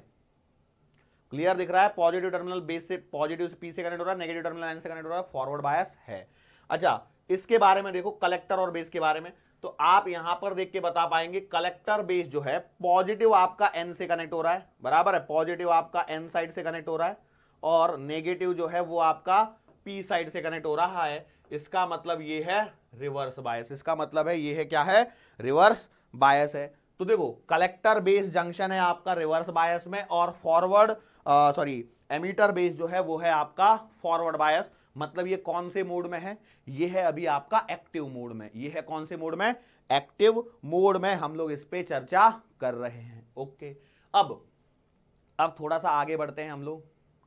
क्लियर दिख रहा है? पॉजिटिव टर्मिनल बेस से, पॉजिटिव पी से कनेक्ट हो रहा है, नेगेटिव टर्मिनल एन से कनेक्ट हो रहा है, फॉरवर्ड बायस है। अच्छा इसके बारे में देखो, कलेक्टर और बेस के बारे में, तो आप यहां पर देख के बता पाएंगे, कलेक्टर बेस जो है पॉजिटिव आपका एन से कनेक्ट हो रहा है, बराबर है, पॉजिटिव आपका एन साइड से कनेक्ट हो रहा है, और नेगेटिव जो है वो आपका पी साइड से कनेक्ट हो रहा है। इसका मतलब ये है रिवर्स बायस, इसका मतलब है ये है क्या है, रिवर्स बायस है। तो देखो कलेक्टर बेस जंक्शन है आपका रिवर्स बायस में, और फॉरवर्ड एमीटर बेस जो है वो है आपका फॉरवर्ड बायस। मतलब ये कौन से मोड में है, ये है अभी आपका एक्टिव मोड में। ये है कौन से मोड में, एक्टिव मोड में। हम लोग इस पे चर्चा कर रहे हैं। ओके अब थोड़ा सा आगे बढ़ते हैं हम लोग।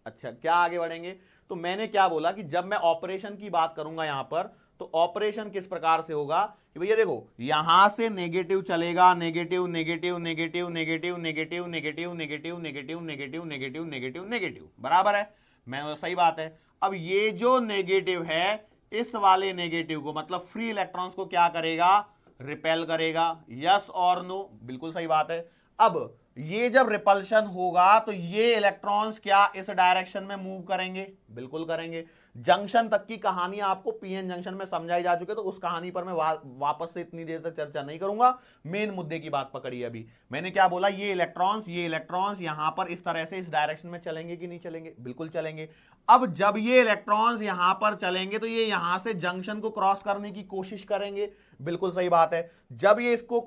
अच्छा क्या आगे बढ़ेंगे, तो मैंने क्या बोला कि जब मैं ऑपरेशन की बात करूंगा यहां पर, तो ऑपरेशन किस प्रकार से होगा कि भैया देखो यहां से नेगेटिव चलेगा, negative negative negative negative negative negative negative negative negative negative negative negative, बराबर है, मैं सही बात है। अब ये जो नेगेटिव है, इस वाले नेगेटिव को मतलब फ्री इलेक्ट्रॉन्स को क्या करेगा, रिपेल करेगा, यस और नो? बिल्कुल सही बात है। अब ये जब रिपल्शन होगा तो ये इलेक्ट्रॉन्स क्या इस डायरेक्शन में मूव करेंगे? बिल्कुल करेंगे। जंक्शन तक की कहानी आपको पीएन जंक्शन में समझाई जा चुकी है, तो उस कहानी पर मैं वापस से इतनी देर तक चर्चा नहीं करूंगा। मेन मुद्दे की बात पकड़िए। अभी मैंने क्या बोला, ये इलेक्ट्रॉन्स यहां पर इस तरह से इस डायरेक्शन में चलेंगे कि नहीं चलेंगे? बिल्कुल चलेंगे। अब जब ये इलेक्ट्रॉन्स यहां पर चलेंगे तो ये यहां से जंक्शन को क्रॉस करने की कोशिश करेंगे। बिल्कुल सही बात है। जब ये इसको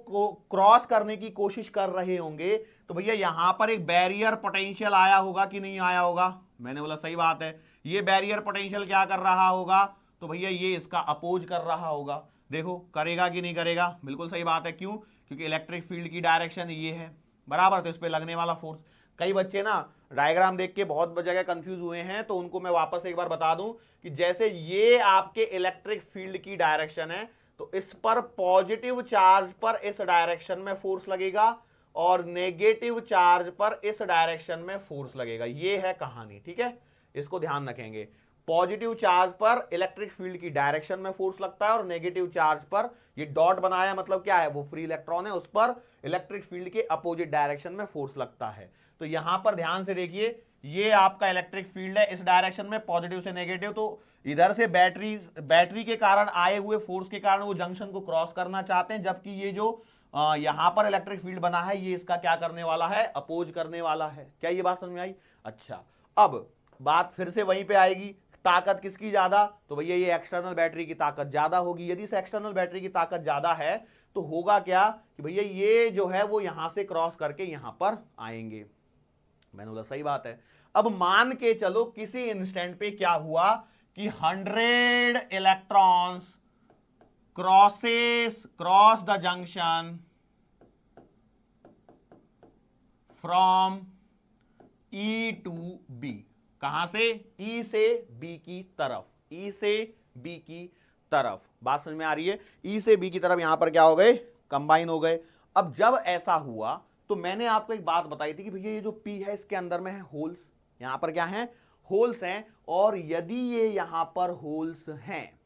क्रॉस करने की कोशिश कर रहे होंगे तो भैया यहां पर एक बैरियर पोटेंशियल आया होगा कि नहीं आया होगा? मैंने बोला सही बात है। ये बैरियर पोटेंशियल क्या कर रहा होगा? तो भैया ये इसका अपोज कर रहा होगा। देखो करेगा कि नहीं करेगा? बिल्कुल सही बात है। क्यों? क्योंकि इलेक्ट्रिक फील्ड की डायरेक्शन ये है, बराबर। तो इस पे लगने वाला फोर्स, कई बच्चे ना डायग्राम देख के बहुत जगह कंफ्यूज हुए हैं, तो उनको मैं वापस एक बार बता दूं कि जैसे ये आपके इलेक्ट्रिक फील्ड की डायरेक्शन है, तो इस पर पॉजिटिव चार्ज पर इस डायरेक्शन में फोर्स लगेगा और नेगेटिव चार्ज पर इस डायरेक्शन में फोर्स लगेगा। ये है कहानी, ठीक है? इसको ध्यान रखेंगे। पॉजिटिव चार्ज पर इलेक्ट्रिक फील्ड की डायरेक्शन में फोर्स लगता है और नेगेटिव चार्ज पर, ये डॉट बनाया मतलब क्या है, वो फ्री इलेक्ट्रॉन है, उस पर इलेक्ट्रिक फील्ड के अपोजिट डायरेक्शन में फोर्स लगता है। तो यहां पर ध्यान से देखिए, ये आपका इलेक्ट्रिक फील्ड है इस डायरेक्शन में, पॉजिटिव से नेगेटिव। तो इधर से बैटरी के कारण आए हुए फोर्स के कारण वो जंक्शन को क्रॉस करना चाहते हैं, जबकि ये जो यहां पर इलेक्ट्रिक फील्ड बना है ये इसका क्या करने वाला है? अपोज करने वाला है। क्या ये बात समझ में आई? अच्छा, अब बात फिर से वहीं पे आएगी, ताकत किसकी ज्यादा? तो भैया ये एक्सटर्नल बैटरी की ताकत ज्यादा होगी। यदि से एक्सटर्नल बैटरी की ताकत ज्यादा है तो होगा क्या कि भैया ये जो है वो यहां से क्रॉस करके यहां पर आएंगे। मैंने बोला सही बात है। अब मान के चलो किसी इंस्टेंट पे क्या हुआ कि 100 electrons cross the junction from E to B। कहां से? E से B की तरफ, E से B की तरफ। बात समझ में आ रही है? E से B की तरफ यहां पर क्या हो गए? कंबाइन हो गए। अब जब ऐसा हुआ तो मैंने आपको एक बात बताई थी कि भैया ये जो P है इसके अंदर में है होल्स। यहां पर क्या है? होल्स हैं। और यदि ये यहां पर होल्स हैं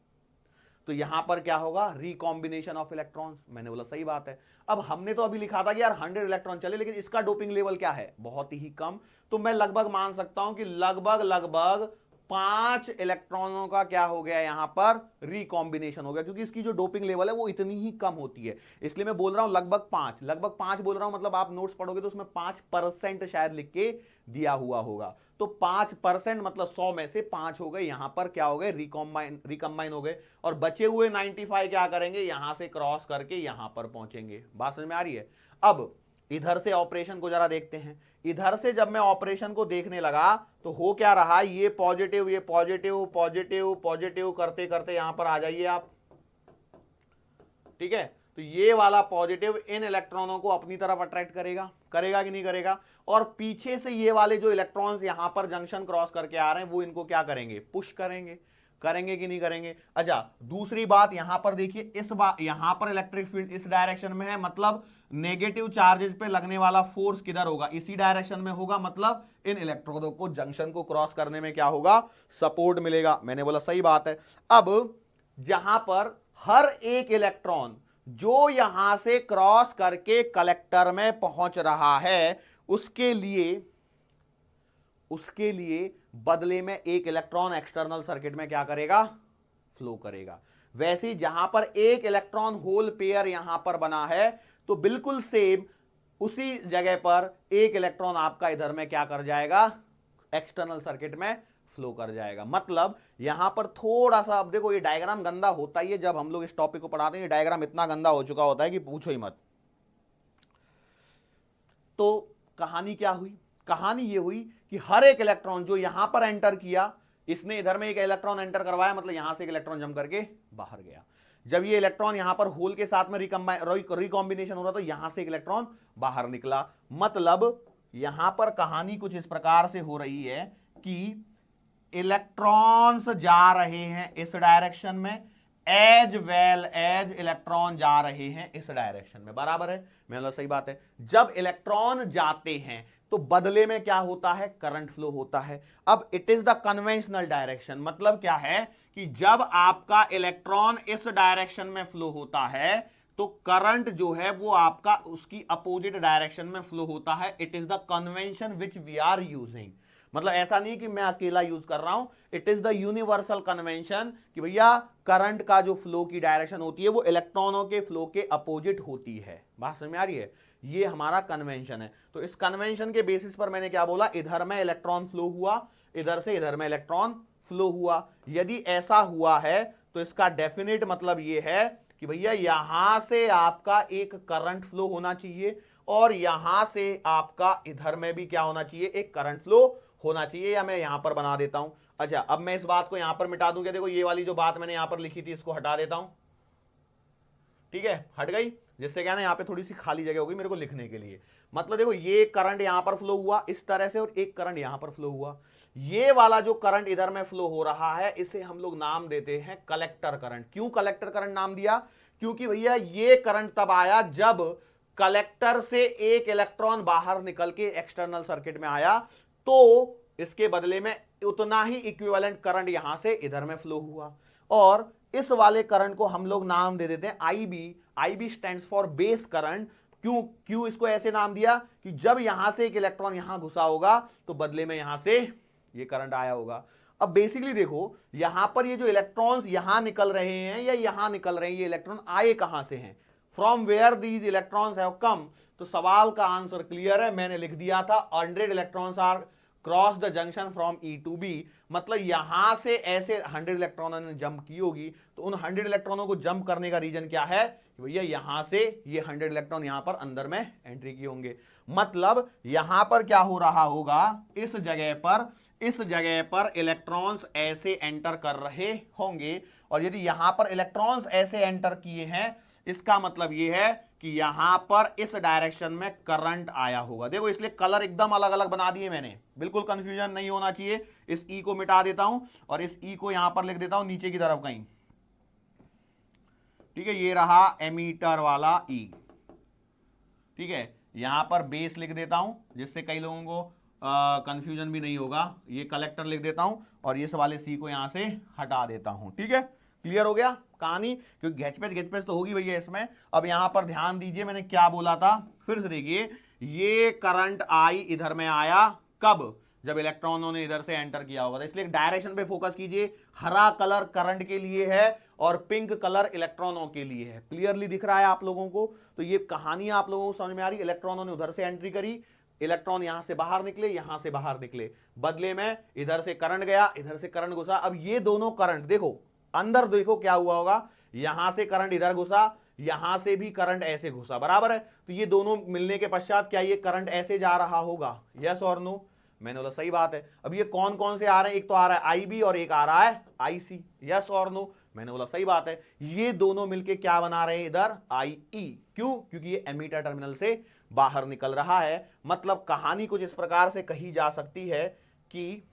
तो यहां पर क्या होगा? Recombination of electrons. मैंने बोला सही बात है। अब हमने तो अभी लिखा था कि यार 100 इलेक्ट्रॉन चले, लेकिन इसका डोपिंग लेवल क्या है? बहुत ही कम। तो मैं लगभग मान सकता हूं कि लगभग 5 इलेक्ट्रॉनों का क्या हो गया? यहां पर रिकॉम्बिनेशन हो गया, क्योंकि इसकी जो डोपिंग लेवल है वो इतनी ही कम होती है। इसलिए मैं बोल रहा हूं लगभग 5 बोल रहा हूं, मतलब आप नोट्स पढ़ोगे तो उसमें 5% शायद लिख के दिया हुआ होगा। तो 5% मतलब 100 में से 5 हो गए, यहां पर क्या हो गए? रिकंबाइन हो गए। और बचे हुए 95 क्या करेंगे? यहां से क्रॉस करके यहां पर पहुंचेंगे। बात समझ में आ रही है? अब इधर से ऑपरेशन को जरा देखते हैं। इधर से जब मैं ऑपरेशन को देखने लगा तो हो क्या रहा? ये पॉजिटिव करते करते यहां पर आ जाइए आप, ठीक है? तो ये वाला पॉजिटिव इन इलेक्ट्रॉनों को अपनी तरफ अट्रैक्ट करेगा कि नहीं करेगा? और पीछे से ये वाले जो इलेक्ट्रॉन्स यहां पर जंक्शन क्रॉस करके आ रहे हैं वो इनको क्या करेंगे? पुश करेंगे कि नहीं करेंगे? अच्छा, दूसरी बात यहां पर देखिए, यहां पर इलेक्ट्रिक फील्ड इस डायरेक्शन में है, मतलब नेगेटिव चार्जेस पे लगने वाला फोर्स किधर होगा? इसी डायरेक्शन में होगा, मतलब इन इलेक्ट्रोडों को जंक्शन को क्रॉस करने में क्या होगा? सपोर्ट मिलेगा। मैंने बोला सही बात है। अब जहां पर हर एक इलेक्ट्रॉन जो यहां से क्रॉस करके कलेक्टर में पहुंच रहा है उसके लिए बदले में एक इलेक्ट्रॉन एक्सटर्नल सर्किट में क्या करेगा? फ्लो करेगा। वैसे ही जहां पर एक इलेक्ट्रॉन होल पेयर यहां पर बना है तो बिल्कुल सेम उसी जगह पर एक इलेक्ट्रॉन आपका इधर में क्या कर जाएगा? एक्सटर्नल सर्किट में फ्लो कर जाएगा। मतलब यहां पर थोड़ा सा, अब देखो ये डायग्राम गंदा होता ही है जब हम लोग इस टॉपिक को पढ़ाते हैं। ये डायग्राम इतना गंदा हो चुका होता है कि पूछो ही मत। तो कहानी क्या हुई? कहानी ये हुई कि हर एक इलेक्ट्रॉन जो यहां पर एंटर किया, इसने इधर में एक इलेक्ट्रॉन एंटर करवाया, मतलब यहां से एक इलेक्ट्रॉन जम करके बाहर गया। जब ये इलेक्ट्रॉन यहां पर होल के साथ में रिकॉम्बिनेशन हो रहा तो यहां से एक इलेक्ट्रॉन बाहर निकला। मतलब यहां पर कहानी कुछ इस प्रकार से हो रही है कि इलेक्ट्रॉन्स जा रहे हैं इस डायरेक्शन में, एज वेल एज इलेक्ट्रॉन जा रहे हैं इस डायरेक्शन में। बराबर है? मतलब सही बात है। जब इलेक्ट्रॉन जाते हैं तो बदले में क्या होता है? करंट फ्लो होता है। अब it is the conventional direction, मतलब क्या है कि जब आपका इलेक्ट्रॉन इस डायरेक्शन में फ्लो होता है तो करंट जो है वो आपका उसकी अपोजिट डायरेक्शन में फ्लो होता है। It is the convention which we are using. मतलब ऐसा नहीं कि मैं अकेला यूज कर रहा हूं, it is the universal convention कि भैया करंट का जो फ्लो की डायरेक्शन होती है वो इलेक्ट्रॉनों के फ्लो के अपोजिट होती है। बात समझ में आ रही है? ये हमारा कन्वेंशन है। तो इस कन्वेंशन के बेसिस पर मैंने क्या बोला, इधर में इलेक्ट्रॉन फ्लो हुआ, इधर से इधर में इलेक्ट्रॉन फ्लो हुआ। यदि ऐसा हुआ है तो इसका डेफिनेट मतलब ये है कि भैया यहां से आपका एक करंट फ्लो होना चाहिए और यहां से आपका इधर में भी क्या होना चाहिए, एक करंट फ्लो होना चाहिए। या मैं यहां पर बना देता हूं। अच्छा, अब मैं इस बात को यहां पर मिटा दूं क्या? देखो ये वाली जो बात मैंने यहां पर लिखी थी इसको हटा देता हूं, ठीक है, हट गई, जिससे क्या ना यहाँ पे थोड़ी सी खाली जगह होगी मेरे को लिखने के लिए। मतलब देखो ये करंट यहां पर फ्लो हुआ इस तरह से और एक करंट यहां पर फ्लो हुआ। ये वाला जो करंट इधर में फ्लो हो रहा है इसे हम लोग नाम देते हैं कलेक्टर करंट। क्यों कलेक्टर करंट नाम दिया? क्योंकि भैया ये करंट तब आया जब कलेक्टर से एक इलेक्ट्रॉन बाहर निकल के एक्सटर्नल सर्किट में आया, तो इसके बदले में उतना ही इक्विवेलेंट करंट यहां से इधर में फ्लो हुआ। और इस वाले करंट को हम लोग नाम दे देते हैं IB. IB stands for base current. क्यों क्यों इसको ऐसे नाम दिया? कि जब यहां से एक इलेक्ट्रॉन यहां घुसा होगा तो बदले में यहां से ये करंट आया होगा। अब बेसिकली देखो यहां पर ये जो इलेक्ट्रॉन्स यहां निकल रहे हैं या यहां निकल रहे हैं, ये इलेक्ट्रॉन आए कहां से हैं? From where these electrons have come. तो सवाल का आंसर क्लियर है, मैंने लिख दिया था 100 electrons are cross the junction from E to B. मतलब यहां से ऐसे 100 इलेक्ट्रॉनों ने जंप की होगी, तो उन 100 इलेक्ट्रॉनों को जंप करने का रीजन क्या है कि भैया यहां से ये 100 इलेक्ट्रॉन यहां पर अंदर में एंट्री किए होंगे। मतलब यहां पर क्या हो रहा होगा, इस जगह पर इलेक्ट्रॉन्स ऐसे एंटर कर रहे होंगे। और यदि यहां पर इलेक्ट्रॉन्स ऐसे एंटर किए हैं, इसका मतलब यह है कि यहां पर इस डायरेक्शन में करंट आया होगा। देखो इसलिए कलर एकदम अलग अलग बना दिए मैंने, बिल्कुल कंफ्यूजन नहीं होना चाहिए। इस ई को मिटा देता हूं और इस ई को यहां पर लिख देता हूं नीचे की तरफ कहीं, ठीक है। ये रहा एमीटर वाला ई, ठीक है। यहां पर बेस लिख देता हूं जिससे कई लोगों को कंफ्यूजन भी नहीं होगा। ये कलेक्टर लिख देता हूं और इस वाले सी को यहां से हटा देता हूं, ठीक है। क्लियर हो गया कहानी? क्योंकि घचपेच तो होगी भैया इसमें। अब यहां पर ध्यान दीजिए मैंने क्या बोला था, फिर से देखिए। ये करंट आई इधर में आया कब? जब इलेक्ट्रॉनों ने इधर से एंटर किया होगा। तो इसलिए डायरेक्शन पे फोकस कीजिए। हरा कलर करंट के लिए है और पिंक कलर इलेक्ट्रॉनों के लिए है। क्लियरली दिख रहा है आप लोगों को? तो ये कहानी आप लोगों को समझ में आ रही? इलेक्ट्रॉनों ने उधर से एंट्री करी, इलेक्ट्रॉन यहां से बाहर निकले, यहां से बाहर निकले, बदले में इधर से करंट गया, इधर से करंट घुसा। अब ये दोनों करंट देखो अंदर, देखो क्या हुआ होगा, यहां से करंट इधर घुसा, यहां से भी करंट ऐसे घुसा, बराबर है। तो ये दोनों मिलने के पश्चात क्या ये करंट ऐसे जा रहा होगा? यस और नो? मैंने बोला सही बात है। अब ये कौन कौन से आ रहे हैं? एक तो आ रहा है आईबी और एक आ रहा है आईसी। यस और नो? मैंने बोला सही बात है। ये दोनों मिलके क्या बना रहे हैं इधर? आईई। क्यों? क्योंकि ये एमीटर टर्मिनल से बाहर निकल रहा है। मतलब कहानी कुछ इस प्रकार से कही जा सकती है कि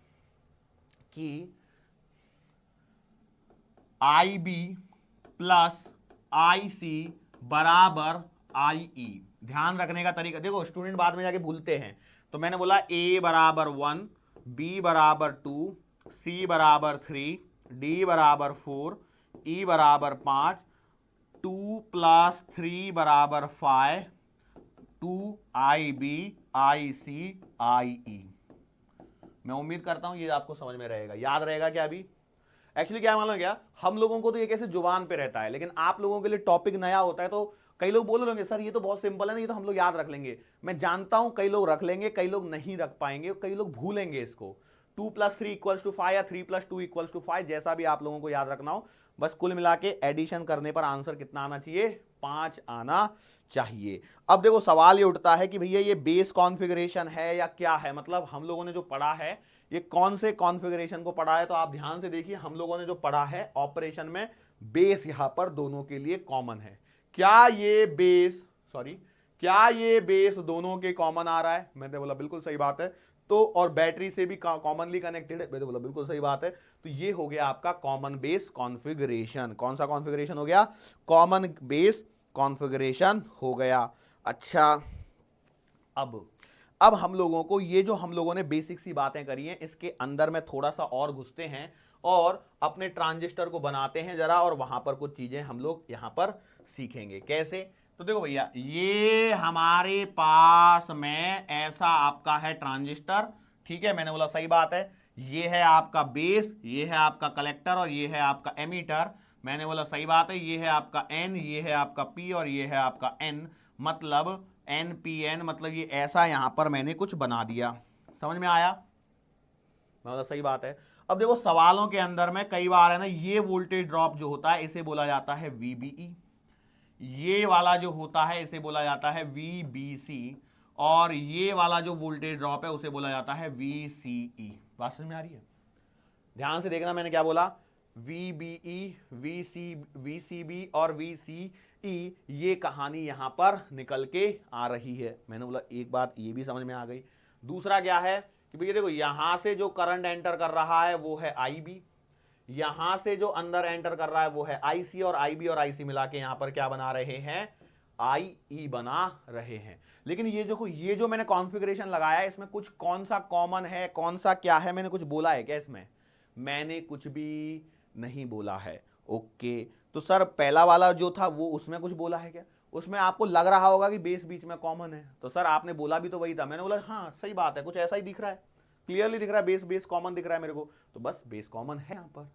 IB प्लस IC बराबर IE। ध्यान रखने का तरीका देखो, स्टूडेंट बाद में जाके भूलते हैं। तो मैंने बोला A बराबर 1, B बराबर 2, C बराबर 3, D बराबर 4, E बराबर 5, 2 प्लस 3 बराबर 5, 2 IB IC IE। मैं उम्मीद करता हूं ये आपको समझ में रहेगा, याद रहेगा क्या? अभी एक्चुअली क्या मालूम क्या, हम लोगों को तो ये कैसे जुबान पे रहता है, लेकिन आप लोगों के लिए टॉपिक नया होता है। तो कई लोग बोल रहे होंगे सर ये तो बहुत सिंपल है ना, ये तो हम लोग याद रख लेंगे। मैं जानता हूं कई लोग रख लेंगे, कई लोग नहीं रख पाएंगे, कई लोग भूलेंगे इसको। 2 + 3 = 5 या 3 + 2 = 5, जैसा भी आप लोगों को याद रखना हो। बस कुल मिला के एडिशन करने पर आंसर कितना आना चाहिए? 5 आना चाहिए। अब देखो सवाल ये उठता है कि भैया ये बेस कॉन्फ़िगरेशन है या क्या है? मतलब हम लोगों ने जो पढ़ा है ये कौन से कॉन्फ़िगरेशन को पढ़ा है? तो आप ध्यान से देखिए, हम लोगों ने जो पढ़ा है ऑपरेशन में बेस यहां पर दोनों के लिए कॉमन है। क्या ये बेस दोनों के कॉमन आ रहा है? मैंने बोला बिल्कुल सही बात है। तो और बैटरी से भी कॉमनली कनेक्टेड है, मैंने बोला बिल्कुल सही बात है। तो ये हो गया आपका कॉमन बेस कॉन्फ़िगरेशन। कौन सा कॉन्फ़िगरेशन हो गया? कॉमन बेस कॉन्फ़िगरेशन हो गया। अच्छा, अब हम लोगों को ये जो हम लोगों ने बेसिक सी बातें करी हैं इसके अंदर में थोड़ा सा और घुसते हैं और अपने ट्रांजिस्टर को बनाते हैं जरा, और वहां पर कुछ चीजें हम लोग यहां पर सीखेंगे। कैसे? तो देखो भैया, ये हमारे पास में ऐसा आपका है ट्रांजिस्टर, ठीक है, मैंने बोला सही बात है। ये है आपका बेस, ये है आपका कलेक्टर और ये है आपका एमीटर। मैंने बोला सही बात है। ये है आपका एन, ये है आपका पी और ये है आपका एन, मतलब एन पी एन, मतलब ये ऐसा यहां पर मैंने कुछ बना दिया। समझ में आया? मैं बोला सही बात है। अब देखो सवालों के अंदर में कई बार है ना, ये वोल्टेज ड्रॉप जो होता है इसे बोला जाता है वीबीई, ये वाला जो होता है इसे बोला जाता है वीबीसी, और ये वाला जो वोल्टेज ड्रॉप है उसे बोला जाता है वीसीई। बात समझ में आ रही है? ध्यान से देखना मैंने क्या बोला, वीबीई, वीसीबी और वीसीई, ये कहानी यहां पर निकल के आ रही है। मैंने बोला एक बात ये भी समझ में आ गई। दूसरा क्या है कि भैया देखो यहां से जो करंट एंटर कर रहा है वो है आईबी, यहां से जो अंदर एंटर कर रहा है वो है आईसी, और आईबी और आईसी मिला के यहां पर क्या बना रहे हैं, आईई बना रहे हैं। लेकिन ये जो मैंने कॉन्फ़िगरेशन लगाया है इसमें कुछ कौन सा कॉमन है, कौन सा क्या है, मैंने कुछ बोला है क्या इसमें? मैंने कुछ भी नहीं बोला है। ओके, तो सर पहला वाला जो था वो उसमें कुछ बोला है क्या? उसमें आपको लग रहा होगा कि बेस बीच में कॉमन है, तो सर आपने बोला भी तो वही था। मैंने बोला हाँ सही बात है, कुछ ऐसा ही दिख रहा है, क्लियरली दिख रहा है, बेस बेस कॉमन दिख रहा है मेरे को, तो बस बेस कॉमन है यहां पर।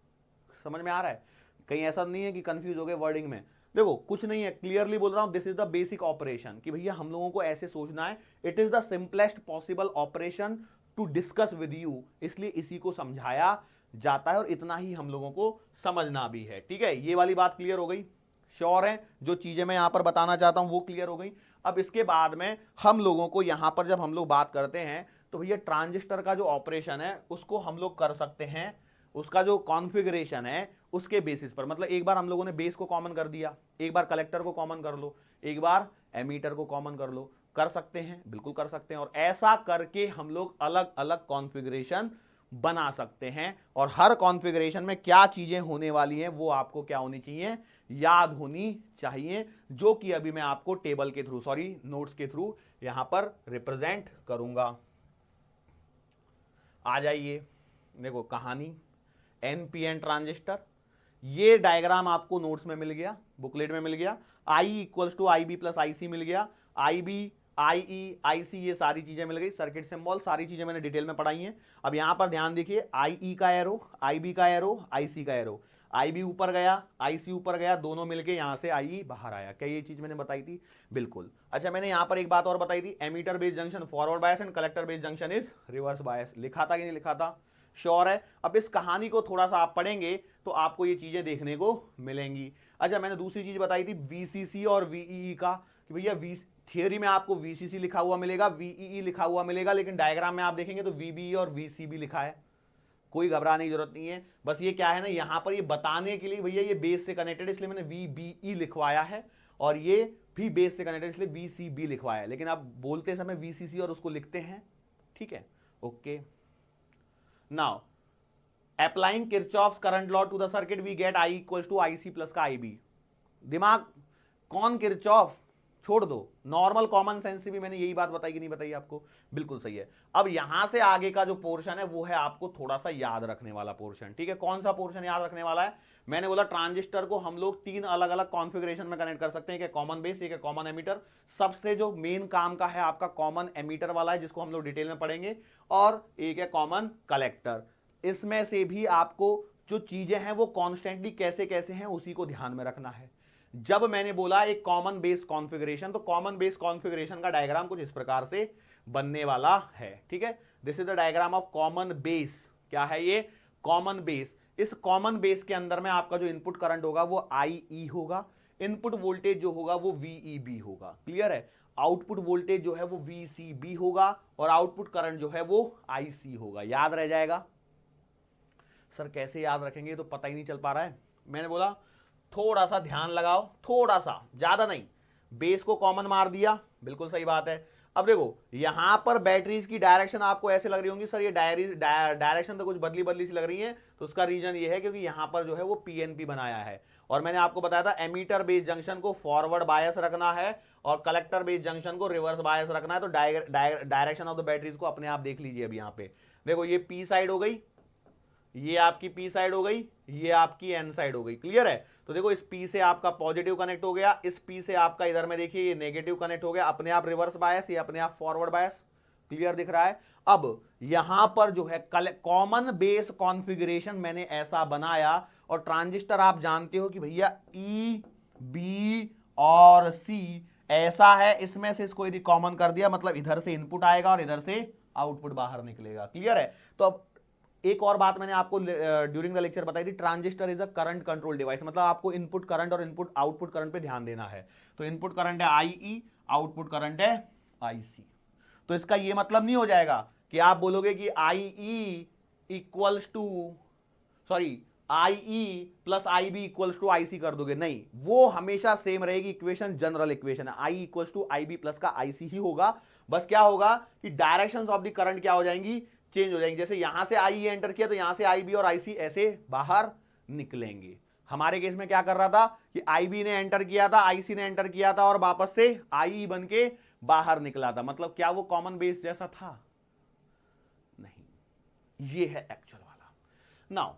समझ में आ रहा है? कहीं ऐसा नहीं है कि कंफ्यूज हो गए वर्डिंग में। देखो कुछ नहीं है, क्लियरली बोल रहा हूं, this is the basic operation, कि भैया हम लोगों को ऐसे सोचना है, it is the simplest possible operation to discuss with you, इसलिए इसी को समझाया जाता है और इतना ही हम लोगों को समझना भी है। ठीक है, ये वाली बात क्लियर हो गई? श्योर है? जो चीजें मैं यहां पर बताना चाहता हूं वो क्लियर हो गई। अब इसके बाद में हम लोगों को यहां पर जब हम लोग बात करते हैं तो भैया ट्रांजिस्टर का जो ऑपरेशन है उसको हम लोग कर सकते हैं, उसका जो कॉन्फ़िगरेशन है उसके बेसिस पर। मतलब एक बार हम लोगों ने बेस को कॉमन कर दिया, एक बार कलेक्टर को कॉमन कर लो, एक बार एमीटर को कॉमन कर लो, कर सकते हैं, बिल्कुल कर सकते हैं। और ऐसा करके हम लोग अलग अलग कॉन्फ़िगरेशन बना सकते हैं, और हर कॉन्फ़िगरेशन में क्या चीजें होने वाली हैं वो आपको क्या होनी चाहिए, याद होनी चाहिए, जो कि अभी मैं आपको टेबल के थ्रू, सॉरी नोट्स के थ्रू यहां पर रिप्रेजेंट करूंगा। आ जाइए, देखो कहानी एनपीएन ट्रांजिस्टर, ये डायग्राम आपको नोट्स में मिल गया, बुकलेट में मिल गया। I equals to I B plus I C मिल गया, आई बी आई ई आई सी ये सारी चीजें मिल गई, सर्किट सिंबल सारी चीजें मैंने डिटेल में पढ़ाई हैं। अब यहां पर ध्यान देखिए, आई ई का एरो, आई बी का एरो, आई सी का एरो, आई बी ऊपर गया, आई सी ऊपर गया, दोनों मिलके यहां से आई ई बाहर आया। क्या ये चीज मैंने बताई थी? बिल्कुल। अच्छा मैंने यहां पर एक बात और बताई थी, emitter based junction forward bias and collector based junction is reverse bias. लिखा था कि नहीं लिखा था? श्योर है? अब इस कहानी को थोड़ा सा आप पढ़ेंगे तो आपको ये चीजें देखने को मिलेंगी। अच्छा मैंने दूसरी चीज बताई थी वीसीसी और वीईई का, कि भैया थियरी में आपको वीसीसी लिखा हुआ मिलेगा, वीईई लिखा हुआ मिलेगा, लेकिन डायग्राम में आप देखेंगे तो वीबीई और वीसीबी लिखा है। कोई घबराने की जरूरत नहीं है, बस ये क्या है ना, यहां पर ये बताने के लिए भैया ये बेस से कनेक्टेड, इसलिए मैंने वीबीई लिखवाया है, और ये भी बेस से कनेक्टेड इसलिए वीसीबी लिखवाया है, लेकिन आप बोलते समय वीसीसी और उसको लिखते हैं। ठीक है, okay. Now applying Kirchhoff's current law to the circuit we get I equals to I C plus का आई बी। दिमाग कौन किरचॉफ छोड़ दो, नॉर्मल कॉमन सेंस से भी मैंने यही बात बताई कि नहीं बताई आपको? बिल्कुल सही है। अब यहां से आगे का जो पोर्शन है वो है आपको थोड़ा सा याद रखने वाला पोर्शन। ठीक है, कौन सा पोर्शन याद रखने वाला है? मैंने बोला ट्रांजिस्टर को हम लोग तीन अलग अलग कॉन्फ़िगरेशन में कनेक्ट कर सकते हैं, एक कॉमन बेस, एक कॉमन एमीटर। सबसे जो मेन काम का है आपका कॉमन एमीटर वाला है, जिसको हम लोग डिटेल में पढ़ेंगे, और एक है कॉमन कलेक्टर। इसमें से भी आपको जो चीजें हैं वो कॉन्स्टेंटली कैसे कैसे हैं उसी को ध्यान में रखना है। जब मैंने बोला एक कॉमन बेस कॉन्फ़िगरेशन, तो कॉमन बेस कॉन्फ़िगरेशन का डायग्राम कुछ इस प्रकार से बनने वाला है। ठीक है, this is the diagram of common base. क्या है ये? Common base. इस कॉमन बेस के अंदर में आपका जो इनपुट करंट होगा वो आई होगा, इनपुट वोल्टेज जो होगा वो वीईबी होगा। क्लियर है? आउटपुट वोल्टेज जो है वो वीसीबी होगा, और आउटपुट करंट जो है वो आईसी होगा। याद रह जाएगा? सर कैसे याद रखेंगे, तो पता ही नहीं चल पा रहा है। मैंने बोला थोड़ा सा ध्यान लगाओ, थोड़ा सा, ज्यादा नहीं। बेस को कॉमन मार दिया, बिल्कुल सही बात है। अब देखो यहां पर बैटरीज की डायरेक्शन आपको ऐसे लग रही होंगी, सर ये डायरेक्शन तो कुछ बदली बदली सी लग रही है, तो उसका रीजन ये है क्योंकि यहां पर जो है वो पीएनपी बनाया है, और मैंने आपको बताया था एमीटर बेस्ड जंक्शन को फॉरवर्ड बायस रखना है और कलेक्टर बेस्ड जंक्शन को रिवर्स बायस रखना है। तो डायरेक्शन ऑफ द बैटरीज को अपने आप देख लीजिए। अब यहां पे देखो ये पी साइड हो गई, ये आपकी पी साइड हो गई, ये आपकी एन साइड हो गई। क्लियर है? तो देखो इस पी से आपका पॉजिटिव कनेक्ट हो गया, इस पी से आपका इधर में देखिए ये नेगेटिव कनेक्ट हो गया, अपने आप रिवर्स बायस, ये अपने आप फॉरवर्ड बायस। क्लियर दिख रहा है। अब यहां पर जो है कॉमन बेस कॉन्फ़िगरेशन मैंने ऐसा बनाया, और ट्रांजिस्टर आप जानते हो कि भैया ई बी और सी ऐसा है, इसमें से इसको यदि कॉमन कर दिया मतलब इधर से इनपुट आएगा और इधर से आउटपुट बाहर निकलेगा। क्लियर है। तो अब एक और बात मैंने आपको ड्यूरिंग द लेक्चर बताई थी, transistor is a current control device, मतलब आपको इनपुट करंट और इनपुट आउटपुट करंट पे ध्यान देना है। तो इनपुट करंट है आईई, आउटपुट करंट है आईसी। तो इसका ये मतलब नहीं हो जाएगा कि आप बोलोगे कि IE equals to sorry IE plus IB equals to IC कर दोगे, नहीं, वो हमेशा सेम रहेगी इक्वेशन, जनरल इक्वेशन है, आई इक्वल्स टू आईबी प्लस का आईसी ही होगा। बस क्या होगा कि डायरेक्शंस ऑफ द करंट क्या हो जाएंगी, चेंज हो जाएंगी। जैसे यहां से आई एंटर किया तो यहां से आईबी और आईसी ऐसे बाहर निकलेंगे। हमारे केस में क्या कर रहा था कि आईबी ने एंटर किया था, आईसी ने एंटर किया था और वापस से आई बन के बाहर निकला था। मतलब क्या वो कॉमन बेस जैसा था? नहीं, ये है एक्चुअल वाला। नाउ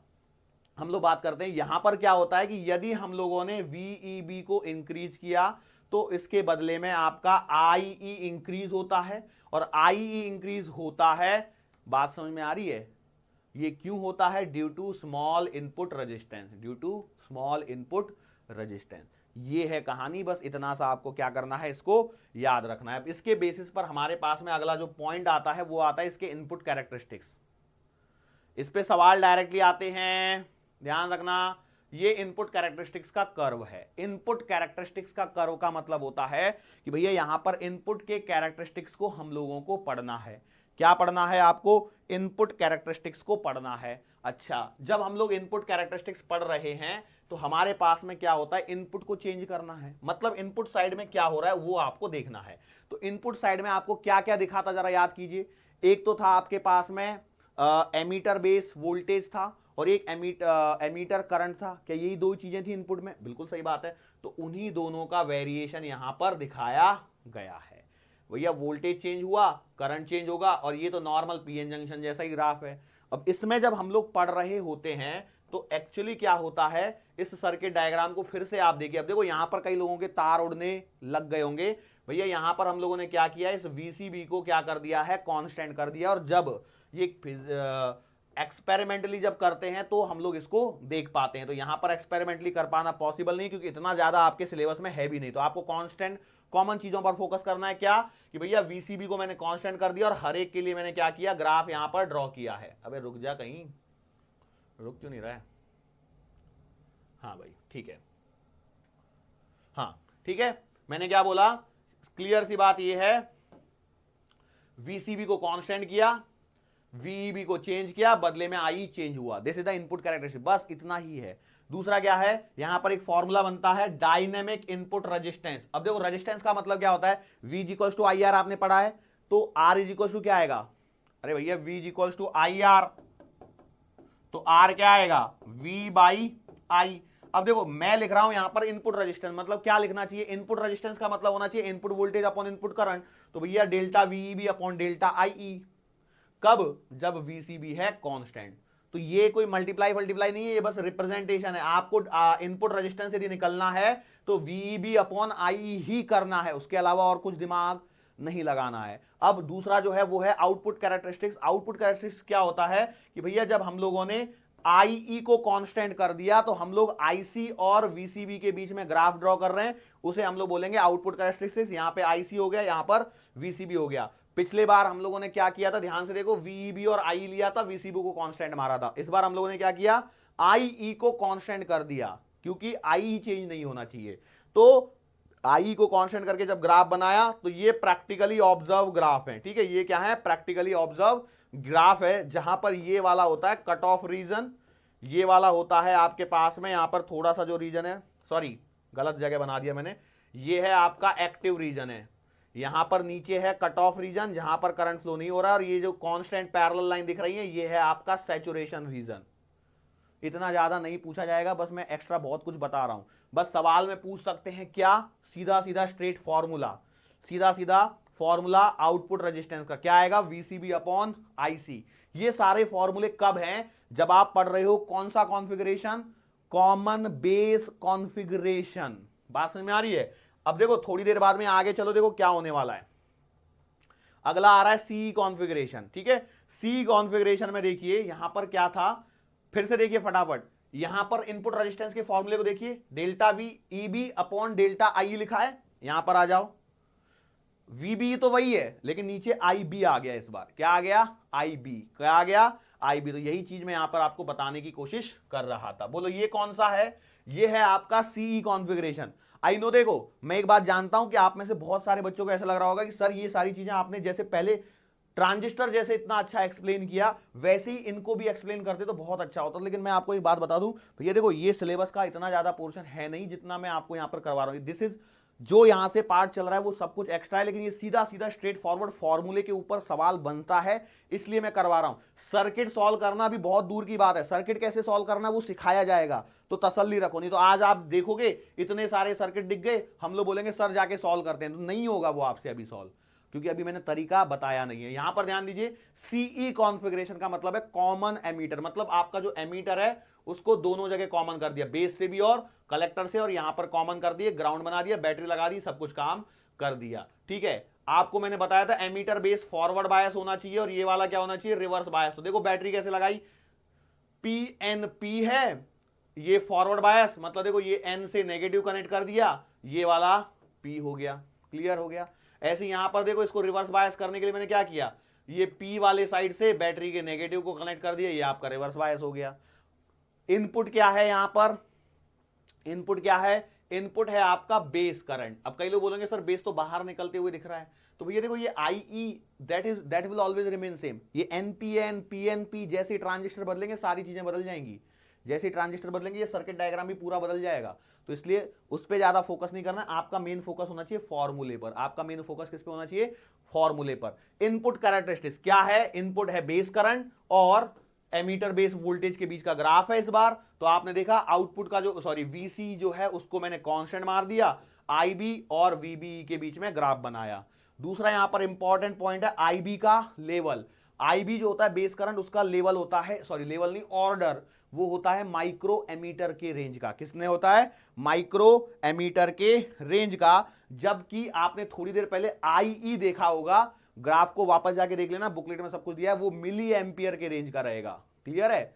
हम लोग बात करते हैं यहां पर क्या होता है कि यदि हम लोगों ने वीईबी को इंक्रीज किया तो इसके बदले में आपका आईई इंक्रीज होता है, और आईई इंक्रीज होता है, बात समझ में आ रही है? ये क्यों होता है? Due to small input resistance, due to small input resistance. ये है कहानी, बस इतना सा आपको क्या करना है, इसको याद रखना है। अब इसके बेसिस पर हमारे पास में अगला जो पॉइंट आता है वो आता है इसके इनपुट कैरेक्टरिस्टिक्स। इस पे सवाल डायरेक्टली आते हैं, ध्यान रखना। ये इनपुट कैरेक्टरिस्टिक्स का कर्व है। इनपुट कैरेक्टरिस्टिक्स का कर्व का मतलब होता है कि भैया यहां पर इनपुट के कैरेक्टरिस्टिक्स को हम लोगों को पढ़ना है। क्या पढ़ना है आपको? इनपुट कैरेक्टरिस्टिक्स को पढ़ना है। अच्छा, जब हम लोग इनपुट कैरेक्टरिस्टिक्स पढ़ रहे हैं तो हमारे पास में क्या होता है, इनपुट को चेंज करना है, मतलब इनपुट साइड में क्या हो रहा है वो आपको देखना है। तो इनपुट साइड में आपको क्या क्या दिखा था, जरा याद कीजिए। एक तो था आपके पास में एमीटर बेस वोल्टेज था, और एक एमीटर करंट था। क्या यही दो चीजें थी इनपुट में? बिल्कुल सही बात है। तो उन्हीं दोनों का वेरिएशन यहां पर दिखाया गया है। भैया वोल्टेज चेंज हुआ, करंट चेंज होगा, और ये तो नॉर्मल पीएन जंक्शन जैसा ही ग्राफ है। अब इसमें जब हम लोग पढ़ रहे होते हैं तो एक्चुअली क्या होता है, इस सर्किट डायग्राम को फिर से आप देखिए। अब देखो यहां पर कई लोगों के तार उड़ने लग गए होंगे। भैया यहां पर हम लोगों ने क्या किया, इस वीसीबी को क्या कर दिया है, कांस्टेंट कर दिया। और जब ये एक्सपेरिमेंटली जब करते हैं तो हम लोग इसको देख पाते हैं। तो यहां पर एक्सपेरिमेंटली कर पाना पॉसिबल नहीं, क्योंकि इतना ज्यादा आपके सिलेबस में है भी नहीं। तो आपको कांस्टेंट कॉमन चीजों पर फोकस करना है। क्या कि भैया वीसीबी को मैंने कांस्टेंट कर दिया और हर एक के लिए मैंने क्या किया, ग्राफ यहां पर ड्रॉ किया है। अबे रुक जा, कहीं रुक क्यों नहीं रहा है? हाँ भाई ठीक है, हाँ ठीक है। मैंने क्या बोला, क्लियर सी बात यह है, वीसीबी को कांस्टेंट किया, वीईबी को चेंज किया, बदले में आई चेंज हुआ। This is the input characteristic, बस इतना ही है। दूसरा क्या है, यहां पर एक फॉर्मूला बनता है डायनेमिक इनपुट रेजिस्टेंस। अब देखो रेजिस्टेंस का मतलब क्या होता है, V equals to I R आपने पढ़ा है, तो R इज इक्वल्स टू क्या आएगा, अरे भैया V equals to I R, तो R क्या आएगा, V बाई आई। अब देखो मैं लिख रहा हूं यहां पर इनपुट रेजिस्टेंस, मतलब क्या लिखना चाहिए, इनपुट रेजिस्टेंस का मतलब होना चाहिए input voltage upon input current. तो भैया डेल्टा वीईबी अपॉन डेल्टा आईई। कब? जब वीसीबी है कांस्टेंट। तो ये कोई मल्टीप्लाई नहीं है, ये बस रिप्रेजेंटेशन है। आपको इनपुट रेजिस्टेंस यदि निकलना है तो वीईबी अपॉन आई ही करना है, उसके अलावा और कुछ दिमाग नहीं लगाना है। अब दूसरा जो है वो है आउटपुट कैरेक्टरिस्टिक्स। आउटपुट कैरेक्टरिस्टिक्स क्या होता है कि भैया जब हम लोगों ने आईई को कांस्टेंट कर दिया तो हम लोग आईसी और वीसीबी के बीच में ग्राफ ड्रॉ कर रहे हैं, उसे हम लोग बोलेंगे आउटपुट कैरेक्टरिस्टिक्स। यहां पे आईसी हो गया, यहां पर वीसीबी हो गया। पिछले बार हम लोगों ने क्या किया था, ध्यान से देखो, वीईबी और आई लिया था, वीसीबी को कांस्टेंट मारा था। इस बार हम लोगों ने क्या किया, आईई को कांस्टेंट कर दिया, क्योंकि आई चेंज नहीं होना चाहिए। तो आई को कांस्टेंट करके जब ग्राफ बनाया तो ये प्रैक्टिकली ऑब्जर्व ग्राफ है। ठीक है, ये क्या है, प्रैक्टिकली ऑब्जर्व ग्राफ है, जहां पर ये वाला होता है कट ऑफ रीजन, ये वाला होता है आपके पास में यहां पर थोड़ा सा जो रीजन है, सॉरी गलत जगह बना दिया मैंने, ये है आपका एक्टिव रीजन है। यहां पर नीचे है कट ऑफ रीजन जहां पर करंट फ्लो नहीं हो रहा है, और ये जो कांस्टेंट पैरेलल लाइन दिख रही है ये है आपका सैचुरेशन रीजन। इतना ज्यादा नहीं पूछा जाएगा, बस मैं एक्स्ट्रा बहुत कुछ बता रहा हूं। बस सवाल में पूछ सकते हैं क्या, सीधा सीधा स्ट्रेट फॉर्मूला, सीधा सीधा फॉर्मूला आउटपुट रेजिस्टेंस का क्या आएगा, वीसीबी अपॉन आईसी। ये सारे फॉर्मूले कब हैं, जब आप पढ़ रहे हो कौन सा कॉन्फ़िगरेशन, कॉमन बेस कॉन्फ़िगरेशन। बात समझ में आ रही है? अब देखो थोड़ी देर बाद में आगे चलो, देखो क्या होने वाला है। अगला आ रहा है सी कॉन्फ़िगरेशन, ठीक है। सी कॉन्फ़िगरेशन में देखिए यहां पर क्या था, फिर से देखिए फटाफट, यहां पर इनपुट रेजिस्टेंस के फॉर्मूले को देखिए, delta V E B upon delta I लिखा है, यहां पर आ जाओ, वीबी तो वही है लेकिन नीचे आई बी आ गया, इस बार क्या आ गया, आई बी, क्या आ गया, आई बी। तो यही चीज मैं यहां पर आपको बताने की कोशिश कर रहा था। बोलो ये कौन सा है, ये है आपका सीई कॉन्फ़िगरेशन। आई नो, देखो मैं एक बात जानता हूं कि आप में से बहुत सारे बच्चों को ऐसा लग रहा होगा कि सर ये सारी चीजें आपने जैसे पहले ट्रांजिस्टर जैसे इतना अच्छा एक्सप्लेन किया वैसे ही इनको भी एक्सप्लेन करते तो बहुत अच्छा होता। लेकिन मैं आपको एक बात बता दूं, तो ये देखो ये सिलेबस का इतना ज्यादा पोर्शन है नहीं जितना मैं आपको यहां पर करवा रहा हूं। दिस इज जो यहां से पार्ट चल रहा है वो सब कुछ एक्स्ट्रा है, लेकिन ये सीधा सीधा स्ट्रेट फॉरवर्ड फॉर्मूले के ऊपर सवाल बनता है, इसलिए मैं करवा रहा हूं। सर्किट सॉल्व करना भी बहुत दूर की बात है, सर्किट कैसे सॉल्व करना वो सिखाया जाएगा, तो तसल्ली रखो। नहीं तो आज आप देखोगे इतने सारे सर्किट दिख गए, हम लोग बोलेंगे सर जाके सॉल्व करते हैं, तो नहीं होगा वो आपसे अभी सॉल्व, क्योंकि अभी मैंने तरीका बताया नहीं है। यहां पर ध्यान दीजिए, सीई कॉन्फ़िगरेशन का मतलब है कॉमन एमीटर, मतलब आपका जो एमीटर है उसको दोनों जगह कॉमन कर दिया, बेस से भी और कलेक्टर से, और यहां पर कॉमन कर दिए, ग्राउंड बना दिया, बैटरी लगा दी, सब कुछ काम कर दिया, ठीक है। आपको मैंने बताया था एमीटर बेस फॉरवर्ड बायस होना चाहिए और ये वाला क्या होना चाहिए, रिवर्स बायस। तो देखो बैटरी कैसे लगाई, पी एन पी है, ये फॉरवर्ड बायस, मतलब देखो ये एन से नेगेटिव कनेक्ट कर दिया, ये वाला पी हो गया, क्लियर हो गया। ऐसे यहां पर देखो इसको रिवर्स बायस करने के लिए मैंने क्या किया, ये पी वाले साइड से बैटरी के नेगेटिव को कनेक्ट कर दिया, ये आपका रिवर्स बायस हो गया। इनपुट क्या है यहां पर, इनपुट क्या है, इनपुट है आपका बेस करंट। अब कई लोग बोलेंगे सर बेस तो बाहर निकलते हुए दिख रहा है, तो भैया देखो ये I E that will always remain same, ये एनपीएन पीएनपी जैसे ट्रांजिस्टर बदलेंगे सारी चीजें बदल जाएंगी, जैसे ट्रांजिस्टर बदलेंगे ये सर्किट डायग्राम भी पूरा बदल जाएगा। तो इसलिए उस पर ज्यादा फोकस नहीं करना, आपका मेन फोकस होना चाहिए फॉर्मूले पर, आपका मेन फोकस किस पे होना चाहिए, फॉर्मूले पर। इनपुट कैरेक्टरिस्टिक्स क्या है, इनपुट है बेस करंट और एमीटर बेस वोल्टेज के बीच का ग्राफ है इस बार। तो आपने देखा आउटपुट का जो सॉरी वीसी जो है उसको मैंने कांस्टेंट मार दिया, आईबी और वीबी के बीच में ग्राफ बनाया। दूसरा यहां पर इंपॉर्टेंट पॉइंट है आईबी का लेवल, आईबी जो होता है बेस करंट उसका लेवल होता है, सॉरी लेवल नहीं ऑर्डर, वो होता है माइक्रो एमीटर के रेंज का। किसने होता है, माइक्रो एमीटर के रेंज का। जबकि आपने थोड़ी देर पहले आईई देखा होगा, ग्राफ को वापस जाके देख लेना, बुकलेट में सब कुछ दिया है, वो मिली एम्पियर के रेंज का रहेगा, क्लियर है।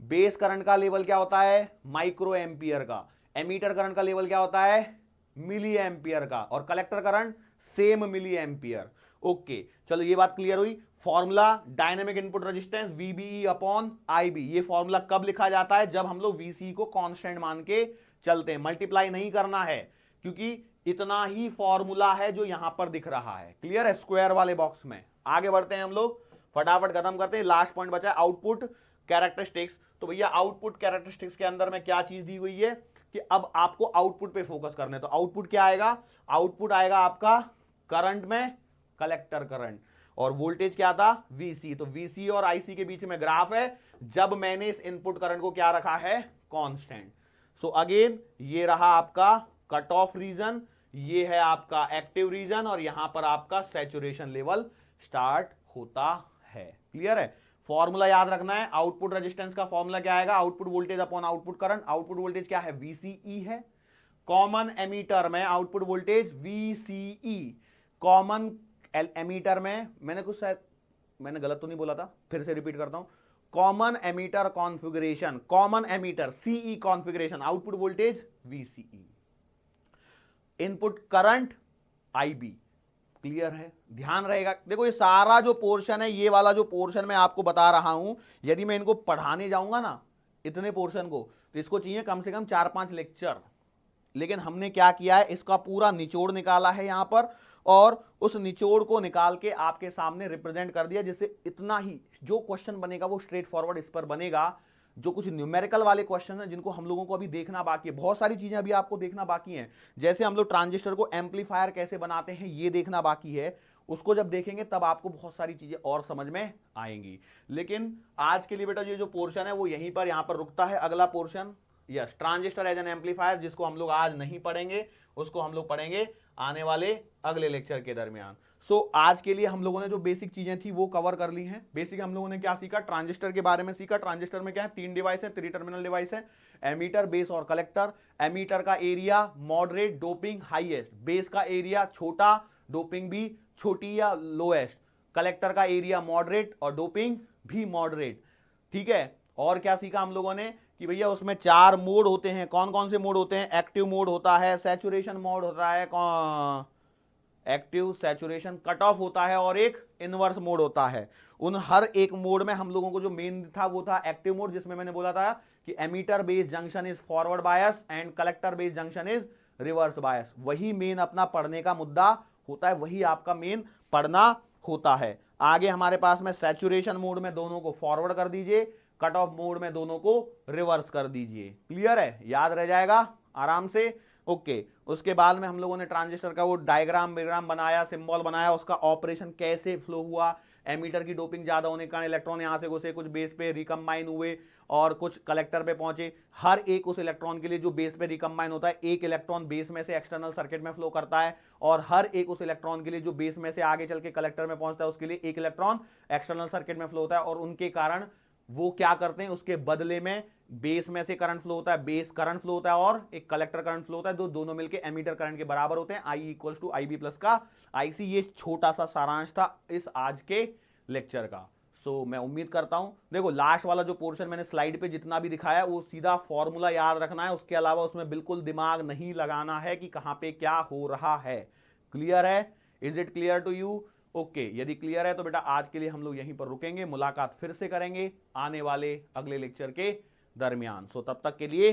बेस करंट का लेवल क्या होता है, माइक्रो एम्पियर का, एमीटर करंट का लेवल क्या होता है, मिली एम्पियर का, और collector current same milli ampere. Okay चलो ये बात क्लियर हुई। Formula dynamic input resistance VBE upon IB, ये फॉर्मूला कब लिखा जाता है, जब हम लोग वीसी को कांस्टेंट मान के चलते हैं, मल्टीप्लाई नहीं करना है, क्योंकि इतना ही फॉर्मूला है जो यहां पर दिख रहा है, क्लियर है, स्क्वायर वाले बॉक्स में। आगे बढ़ते हैं हम लोग, फटाफट खत्म करते हैं, लास्ट पॉइंट बचा है आउटपुट कैरेक्टरिस्टिक्स। तो भैया आउटपुट कैरेक्टरिस्टिक्स के अंदर में क्या चीज दी हुई है कि अब आपको आउटपुट पे फोकस करना है। तो आउटपुट क्या आएगा, आउटपुट आएगा आपका करंट में कलेक्टर करंट, और वोल्टेज क्या था, वीसी। तो वीसी और आईसी के बीच में ग्राफ है, जब मैंने इस इनपुट करंट को क्या रखा है, कांस्टेंट। सो अगेन ये रहा आपका कट ऑफ रीजन, ये है आपका एक्टिव रीजन, और यहां पर आपका सैचुरेशन लेवल स्टार्ट होता है, क्लियर है। फॉर्मूला याद रखना है, आउटपुट रेजिस्टेंस का फॉर्मूला क्या आएगा, output voltage upon output current. Output voltage क्या है, वीसीई है, कॉमन एमीटर में output voltage VCE, common ammeter में मैंने कुछ शायद मैंने गलत तो नहीं बोला था, फिर से रिपीट करता हूं, common emitter configuration, common emitter CE configuration, output voltage VCE, input current IB, clear है, ध्यान रहेगा। देखो ये सारा जो पोर्शन है, ये वाला जो पोर्शन मैं आपको बता रहा हूं, यदि मैं इनको पढ़ाने जाऊंगा ना इतने पोर्शन को, तो इसको चाहिए कम से कम 4-5 लेक्चर। लेकिन हमने क्या किया है, इसका पूरा निचोड़ निकाला है यहां पर, और उस निचोड़ को निकाल के आपके सामने रिप्रेजेंट कर दिया, जिससे इतना ही जो क्वेश्चन बनेगा वो स्ट्रेट फॉरवर्ड इस पर बनेगा। जो कुछ न्यूमेरिकल वाले क्वेश्चन हैं जिनको हम लोगों को अभी देखना बाकी है, बहुत सारी चीजें अभी आपको देखना बाकी हैं, जैसे हम लोग ट्रांजिस्टर को एम्पलीफायर कैसे बनाते हैं ये देखना बाकी है, उसको जब देखेंगे तब आपको बहुत सारी चीजें और समझ में आएंगी। लेकिन आज के लिए बेटा ये जो पोर्शन है वो यहीं पर यहां पर रुकता है। अगला portion yes transistor as an amplifier, जिसको हम लोग आज नहीं पढ़ेंगे, उसको हम लोग पढ़ेंगे आने वाले अगले लेक्चर के दरमियान। सो आज के लिए हम लोगों ने जो बेसिक चीजें थी वो कवर कर ली हैं। बेसिक हम लोगों ने क्या सीखा, ट्रांजिस्टर के बारे में सीखा। ट्रांजिस्टर में क्या है, 3 डिवाइस है, 3 टर्मिनल डिवाइस है, एमीटर, बेस और कलेक्टर। एमीटर का area moderate, doping, highest. Base का एरिया छोटा, डोपिंग भी छोटी या लोएस्ट, कलेक्टर का एरिया मॉडरेट और डोपिंग भी मॉडरेट। ठीक है, और क्या सीखा हम लोगों ने कि भैया उसमें 4 मोड होते हैं। कौन कौन से मोड होते हैं? एक्टिव मोड होता है, सैचुरेशन मोड होता है, एक्टिव, सैचुरेशन, कट ऑफ होता है, और एक इनवर्स मोड होता है। उन हर एक मोड में हम लोगों को जो मेन था वो था एक्टिव मोड, जिसमें मैंने बोला था कि emitter based junction is forward bias and collector based junction is reverse bias. वही मेन अपना पढ़ने का मुद्दा होता है, वही आपका मेन पढ़ना होता है। आगे हमारे पास में सैचुरेशन मोड में दोनों को फॉरवर्ड कर दीजिए, कट ऑफ मोड में दोनों को रिवर्स कर दीजिए। क्लियर है? याद रह जाएगा आराम से। ओके, उसके बाद में हम लोगों ने ट्रांजिस्टर का वो डायग्राम बनाया, सिंबल बनाया, उसका ऑपरेशन कैसे फ्लो हुआ। एमीटर की डोपिंग ज्यादा होने के कारण इलेक्ट्रॉन यहां से घुसे, कुछ बेस पे रिकम्बाइन हुए और कुछ कलेक्टर पे पहुंचे। हर एक उस इलेक्ट्रॉन के लिए जो बेस पे रिकम्बाइन होता है, एक इलेक्ट्रॉन बेस में से एक्सटर्नल सर्किट में फ्लो करता है, और हर एक उस इलेक्ट्रॉन के लिए जो बेस में से आगे चल के कलेक्टर में पहुंचता है, उसके लिए एक इलेक्ट्रॉन एक्सटर्नल सर्किट में फ्लो होता है। और उनके कारण वो क्या करते हैं, उसके बदले में बेस में से करंट फ्लो होता है, बेस करंट फ्लो होता है, और एक कलेक्टर करंट फ्लो होता है, दोनों मिलकर एमीटर करंट के बराबर होते हैं, I equals to I B plus का आईसी। ये छोटा सा सारांश था इस आज के लेक्चर का। मैं उम्मीद करता हूं, देखो लास्ट वाला जो पोर्शन मैंने स्लाइड पे जितना भी दिखाया वो सीधा फॉर्मूला याद रखना है, उसके अलावा उसमें बिल्कुल दिमाग नहीं लगाना है कि कहां पे क्या हो रहा है। क्लियर है? Is it clear to you? Okay, यदि क्लियर है तो बेटा आज के लिए हम लोग यहीं पर रुकेंगे, मुलाकात फिर से करेंगे आने वाले अगले लेक्चर के दरमियान। तब तक के लिए